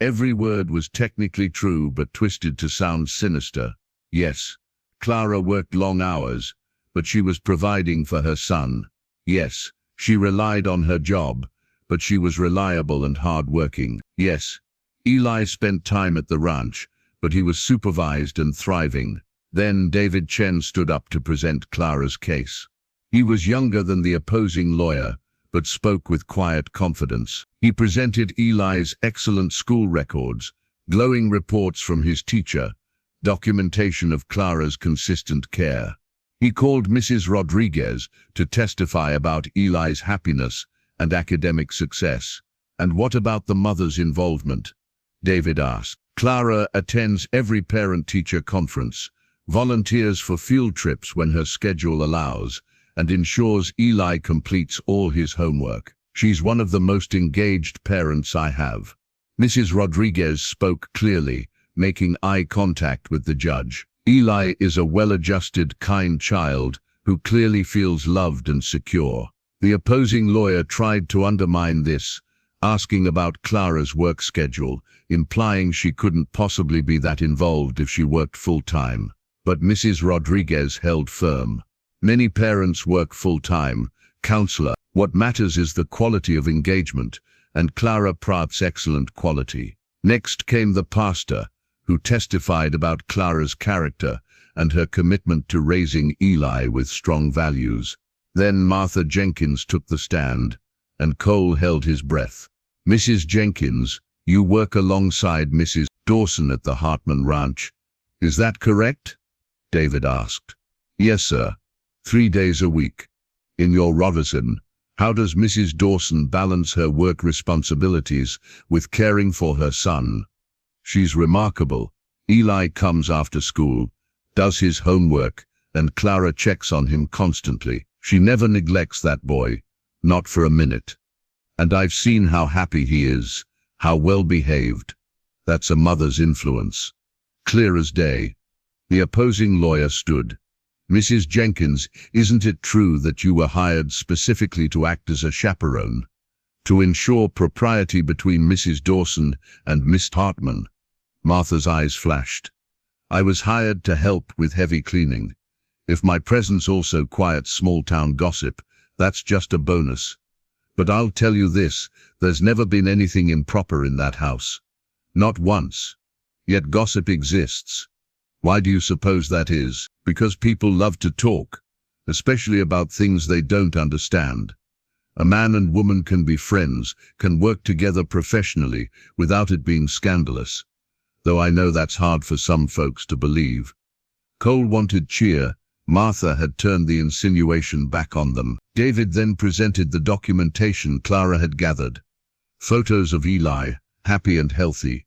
Every word was technically true but twisted to sound sinister. Yes, Clara worked long hours, but she was providing for her son. Yes, she relied on her job, but she was reliable and hard-working. Yes, Eli spent time at the ranch, but he was supervised and thriving. Then David Chen stood up to present Clara's case. He was younger than the opposing lawyer, but spoke with quiet confidence. He presented Eli's excellent school records, glowing reports from his teacher, documentation of Clara's consistent care. He called Mrs. Rodriguez to testify about Eli's happiness and academic success. And what about the mother's involvement? David asked. Clara attends every parent-teacher conference, volunteers for field trips when her schedule allows, and ensures Eli completes all his homework. She's one of the most engaged parents I have. Mrs. Rodriguez spoke clearly, making eye contact with the judge. Eli is a well-adjusted, kind child who clearly feels loved and secure. The opposing lawyer tried to undermine this, asking about Clara's work schedule, implying she couldn't possibly be that involved if she worked full-time. But Mrs. Rodriguez held firm. Many parents work full-time, counselor. What matters is the quality of engagement, and Clara Pratt's excellent quality. Next came the pastor, who testified about Clara's character and her commitment to raising Eli with strong values. Then Martha Jenkins took the stand, and Cole held his breath. "Mrs. Jenkins, you work alongside Mrs. Dawson at the Hartman Ranch. Is that correct?" David asked. "Yes, sir. 3 days a week. In your Robertson, how does Mrs. Dawson balance her work responsibilities with caring for her son?" "She's remarkable. Eli comes after school, does his homework, and Clara checks on him constantly. She never neglects that boy, not for a minute. And I've seen how happy he is, how well behaved. That's a mother's influence. Clear as day." The opposing lawyer stood. "Mrs. Jenkins, isn't it true that you were hired specifically to act as a chaperone, to ensure propriety between Mrs. Dawson and Miss Hartman?" Martha's eyes flashed. "I was hired to help with heavy cleaning. If my presence also quiets small-town gossip, that's just a bonus. But I'll tell you this, there's never been anything improper in that house. Not once. Yet gossip exists. Why do you suppose that is? Because people love to talk, especially about things they don't understand. A man and woman can be friends, can work together professionally, without it being scandalous. Though I know that's hard for some folks to believe." Cole wanted cheer. Martha had turned the insinuation back on them. David then presented the documentation Clara had gathered. Photos of Eli, happy and healthy.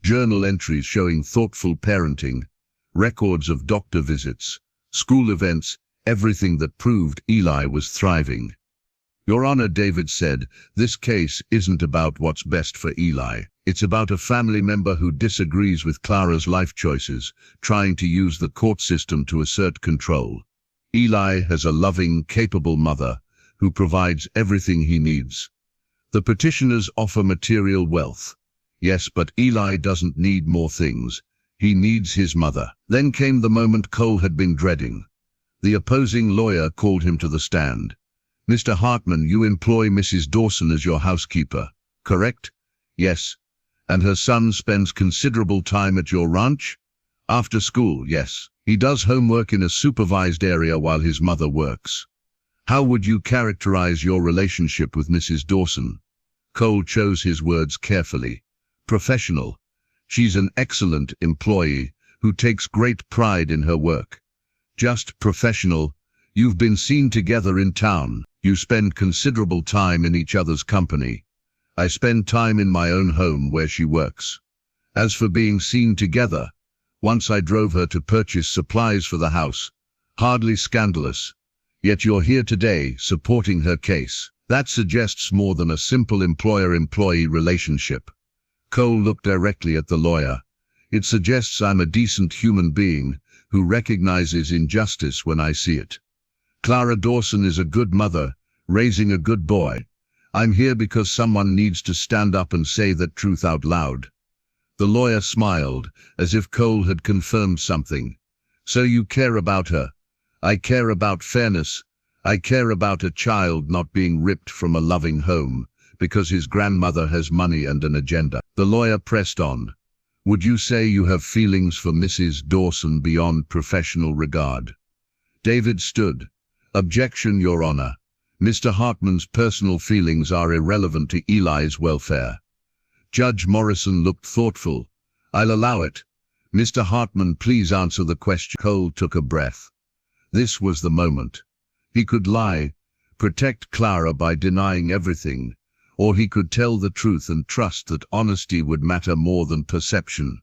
Journal entries showing thoughtful parenting. Records of doctor visits, school events, everything that proved Eli was thriving. "Your Honor," David said, "this case isn't about what's best for Eli. It's about a family member who disagrees with Clara's life choices, trying to use the court system to assert control. Eli has a loving, capable mother who provides everything he needs. The petitioners offer material wealth. Yes, but Eli doesn't need more things. He needs his mother." Then came the moment Cole had been dreading. The opposing lawyer called him to the stand. "Mr. Hartman, you employ Mrs. Dawson as your housekeeper, correct?" "Yes." "And her son spends considerable time at your ranch?" "After school, yes. He does homework in a supervised area while his mother works." "How would you characterize your relationship with Mrs. Dawson?" Cole chose his words carefully. "Professional. She's an excellent employee who takes great pride in her work." "Just professional. You've been seen together in town. You spend considerable time in each other's company." "I spend time in my own home where she works." "As for being seen together, once I drove her to purchase supplies for the house. Hardly scandalous. Yet you're here today, supporting her case. That suggests more than a simple employer-employee relationship." Cole looked directly at the lawyer. "It suggests I'm a decent human being who recognizes injustice when I see it. Clara Dawson is a good mother, raising a good boy. I'm here because someone needs to stand up and say that truth out loud." The lawyer smiled, as if Cole had confirmed something. "So you care about her?" "I care about fairness. I care about a child not being ripped from a loving home because his grandmother has money and an agenda." The lawyer pressed on. "Would you say you have feelings for Mrs. Dawson beyond professional regard?" David stood. "Objection, Your Honor. Mr. Hartman's personal feelings are irrelevant to Eli's welfare." Judge Morrison looked thoughtful. "I'll allow it. Mr. Hartman, please answer the question." Cole took a breath. This was the moment. He could lie, protect Clara by denying everything, or he could tell the truth and trust that honesty would matter more than perception.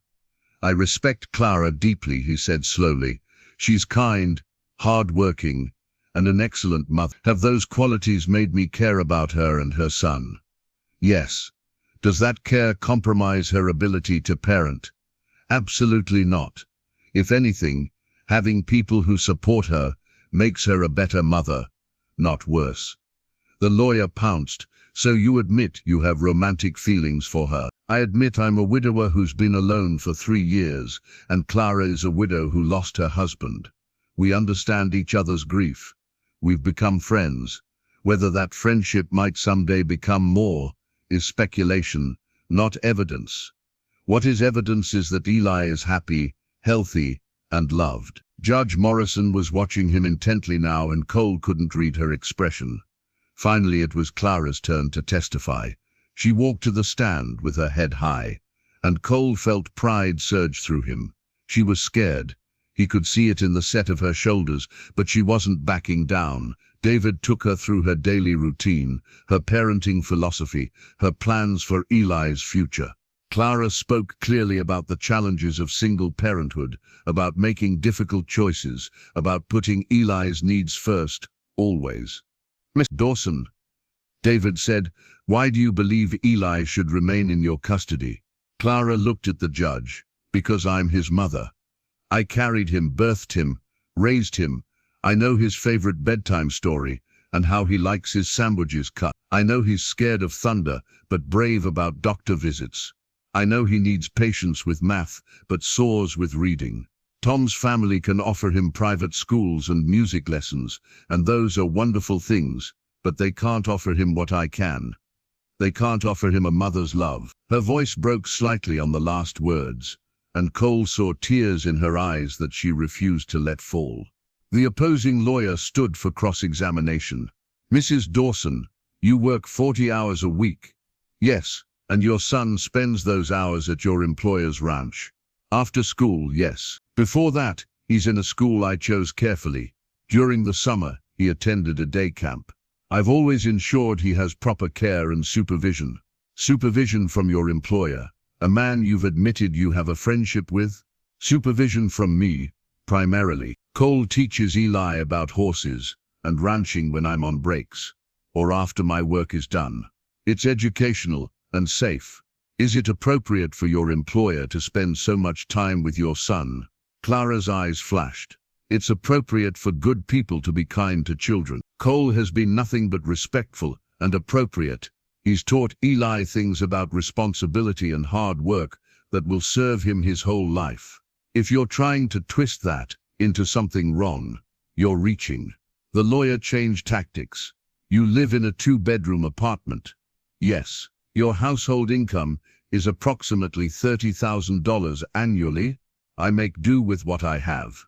"I respect Clara deeply," he said slowly. "She's kind, hard-working, and an excellent mother. Have those qualities made me care about her and her son?" "Yes." "Does that care compromise her ability to parent?" "Absolutely not. If anything, having people who support her makes her a better mother, not worse." The lawyer pounced. "So you admit you have romantic feelings for her?" "I admit I'm a widower who's been alone for 3 years, and Clara is a widow who lost her husband. We understand each other's grief. We've become friends. Whether that friendship might someday become more is speculation, not evidence. What is evidence is that Eli is happy, healthy, and loved." Judge Morrison was watching him intently now, and Cole couldn't read her expression. Finally, it was Clara's turn to testify. She walked to the stand with her head high, and Cole felt pride surge through him. She was scared. He could see it in the set of her shoulders, but she wasn't backing down. David took her through her daily routine, her parenting philosophy, her plans for Eli's future. Clara spoke clearly about the challenges of single parenthood, about making difficult choices, about putting Eli's needs first, always. "Miss Dawson," David said, "why do you believe Eli should remain in your custody?" Clara looked at the judge. "Because I'm his mother. I carried him, birthed him, raised him. I know his favorite bedtime story and how he likes his sandwiches cut. I know he's scared of thunder, but brave about doctor visits. I know he needs patience with math, but soars with reading. Tom's family can offer him private schools and music lessons, and those are wonderful things, but they can't offer him what I can. They can't offer him a mother's love." Her voice broke slightly on the last words, and Cole saw tears in her eyes that she refused to let fall. The opposing lawyer stood for cross-examination. "Mrs. Dawson, you work 40 hours a week." "Yes, and your son spends those hours at your employer's ranch." "After school, yes. Before that, he's in a school I chose carefully. During the summer, he attended a day camp. I've always ensured he has proper care and supervision." "Supervision from your employer, a man you've admitted you have a friendship with?" "Supervision from me, primarily. Cole teaches Eli about horses and ranching when I'm on breaks, or after my work is done. It's educational and safe." "Is it appropriate for your employer to spend so much time with your son?" Clara's eyes flashed. "It's appropriate for good people to be kind to children. Cole has been nothing but respectful and appropriate. He's taught Eli things about responsibility and hard work that will serve him his whole life. If you're trying to twist that into something wrong, you're reaching." The lawyer changed tactics. "You live in a 2-bedroom apartment?" "Yes." "Your household income is approximately $30,000 annually?" "I make do with what I have."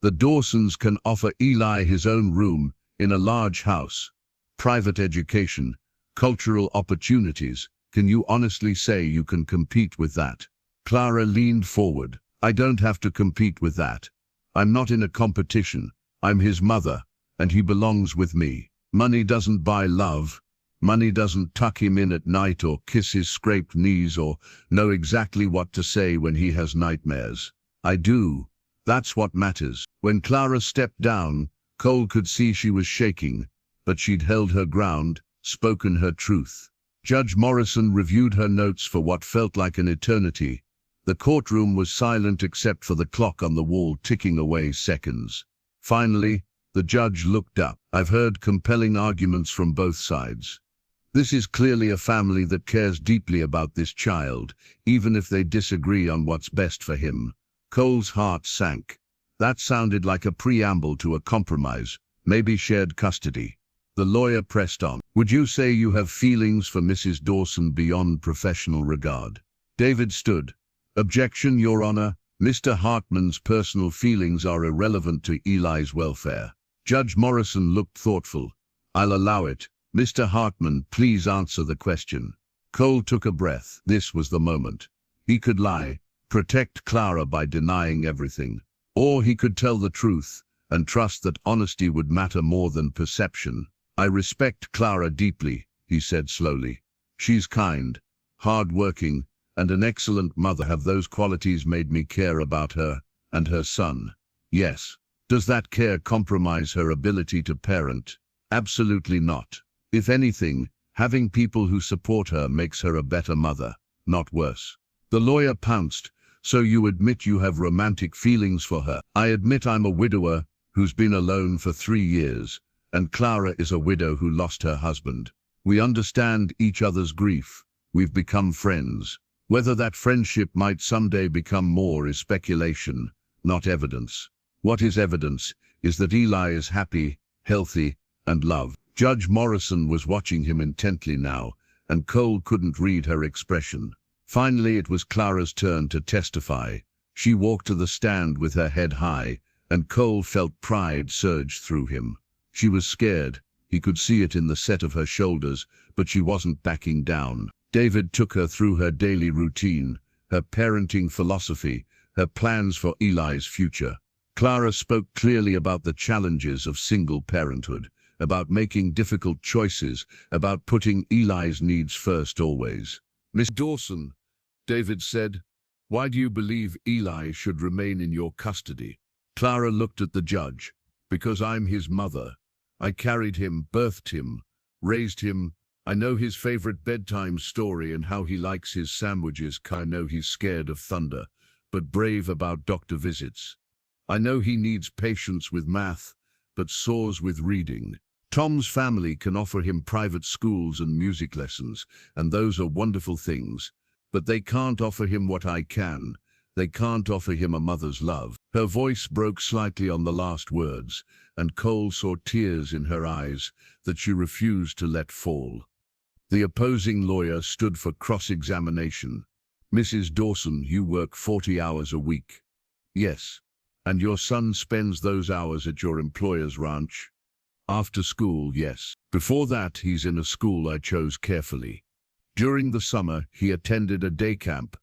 "The Dawsons can offer Eli his own room in a large house, private education, cultural opportunities. Can you honestly say you can compete with that?" Clara leaned forward. "I don't have to compete with that. I'm not in a competition. I'm his mother, and he belongs with me. Money doesn't buy love. Money doesn't tuck him in at night or kiss his scraped knees or know exactly what to say when he has nightmares. I do. That's what matters." When Clara stepped down, Cole could see she was shaking, but she'd held her ground, spoken her truth. Judge Morrison reviewed her notes for what felt like an eternity. The courtroom was silent except for the clock on the wall ticking away seconds. Finally, the judge looked up. "I've heard compelling arguments from both sides. This is clearly a family that cares deeply about this child, even if they disagree on what's best for him." Cole's heart sank. That sounded like a preamble to a compromise, maybe shared custody. The lawyer pressed on. "Would you say you have feelings for Mrs. Dawson beyond professional regard?" David stood. "Objection, Your Honor. Mr. Hartman's personal feelings are irrelevant to Eli's welfare." Judge Morrison looked thoughtful. "I'll allow it. Mr. Hartman, please answer the question." Cole took a breath. This was the moment. He could lie, protect Clara by denying everything. Or he could tell the truth and trust that honesty would matter more than perception. "I respect Clara deeply," he said slowly. "She's kind, hard-working, and an excellent mother. Have those qualities made me care about her and her son?" "Yes." "Does that care compromise her ability to parent?" "Absolutely not. If anything, having people who support her makes her a better mother, not worse." The lawyer pounced. "So you admit you have romantic feelings for her?" "I admit I'm a widower who's been alone for 3 years, and Clara is a widow who lost her husband. We understand each other's grief. We've become friends. Whether that friendship might someday become more is speculation, not evidence. What is evidence is that Eli is happy, healthy, and loved." Judge Morrison was watching him intently now, and Cole couldn't read her expression. Finally, it was Clara's turn to testify. She walked to the stand with her head high, and Cole felt pride surge through him. She was scared. He could see it in the set of her shoulders, but she wasn't backing down. David took her through her daily routine, her parenting philosophy, her plans for Eli's future. Clara spoke clearly about the challenges of single parenthood, about making difficult choices, about putting Eli's needs first always. "Miss Dawson," David said, "why do you believe Eli should remain in your custody?" Clara looked at the judge. "Because I'm his mother. I carried him, birthed him, raised him. I know his favorite bedtime story and how he likes his sandwiches. I know he's scared of thunder, but brave about doctor visits. I know he needs patience with math, but soars with reading. Tom's family can offer him private schools and music lessons, and those are wonderful things. But they can't offer him what I can. They can't offer him a mother's love." Her voice broke slightly on the last words, and Cole saw tears in her eyes that she refused to let fall. The opposing lawyer stood for cross-examination. "Mrs. Dawson, you work 40 hours a week." "Yes. And your son spends those hours at your employer's ranch?" "After school, yes. Before that, he's in a school I chose carefully. During the summer, he attended a day camp.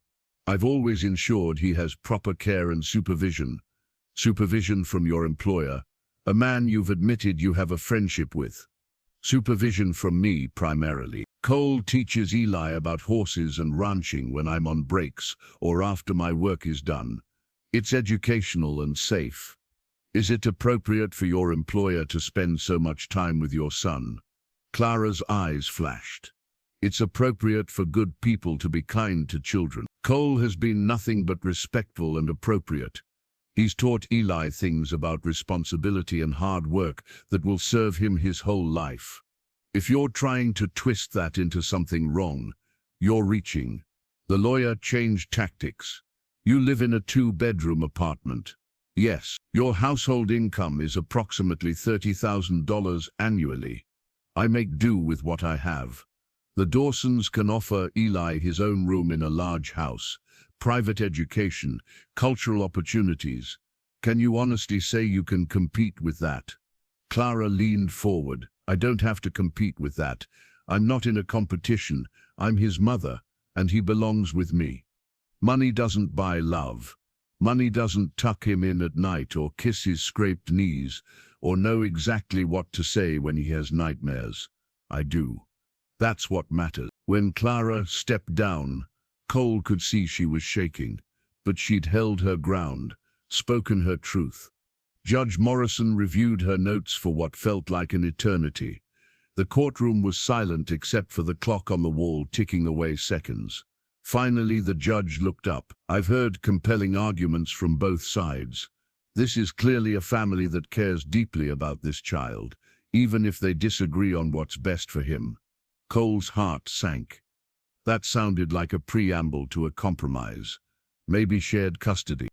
I've always ensured he has proper care and supervision. Supervision from your employer, a man you've admitted you have a friendship with. Supervision from me, primarily. Cole teaches Eli about horses and ranching when I'm on breaks or after my work is done. It's educational and safe. Is it appropriate for your employer to spend so much time with your son?" Clara's eyes flashed. "It's appropriate for good people to be kind to children. Cole has been nothing but respectful and appropriate. He's taught Eli things about responsibility and hard work that will serve him his whole life. If you're trying to twist that into something wrong, you're reaching." The lawyer changed tactics. "You live in a 2-bedroom apartment. Yes, your household income is approximately $30,000 annually. I make do with what I have. The Dawsons can offer Eli his own room in a large house, private education, cultural opportunities. Can you honestly say you can compete with that?" Clara leaned forward. "I don't have to compete with that. I'm not in a competition. I'm his mother, and he belongs with me. Money doesn't buy love. Money doesn't tuck him in at night or kiss his scraped knees or know exactly what to say when he has nightmares. I do. That's what matters." When Clara stepped down, Cole could see she was shaking, but she'd held her ground, spoken her truth. Judge Morrison reviewed her notes for what felt like an eternity. The courtroom was silent except for the clock on the wall ticking away seconds. Finally, the judge looked up. "I've heard compelling arguments from both sides. This is clearly a family that cares deeply about this child, even if they disagree on what's best for him." Cole's heart sank. That sounded like a preamble to a compromise. Maybe shared custody.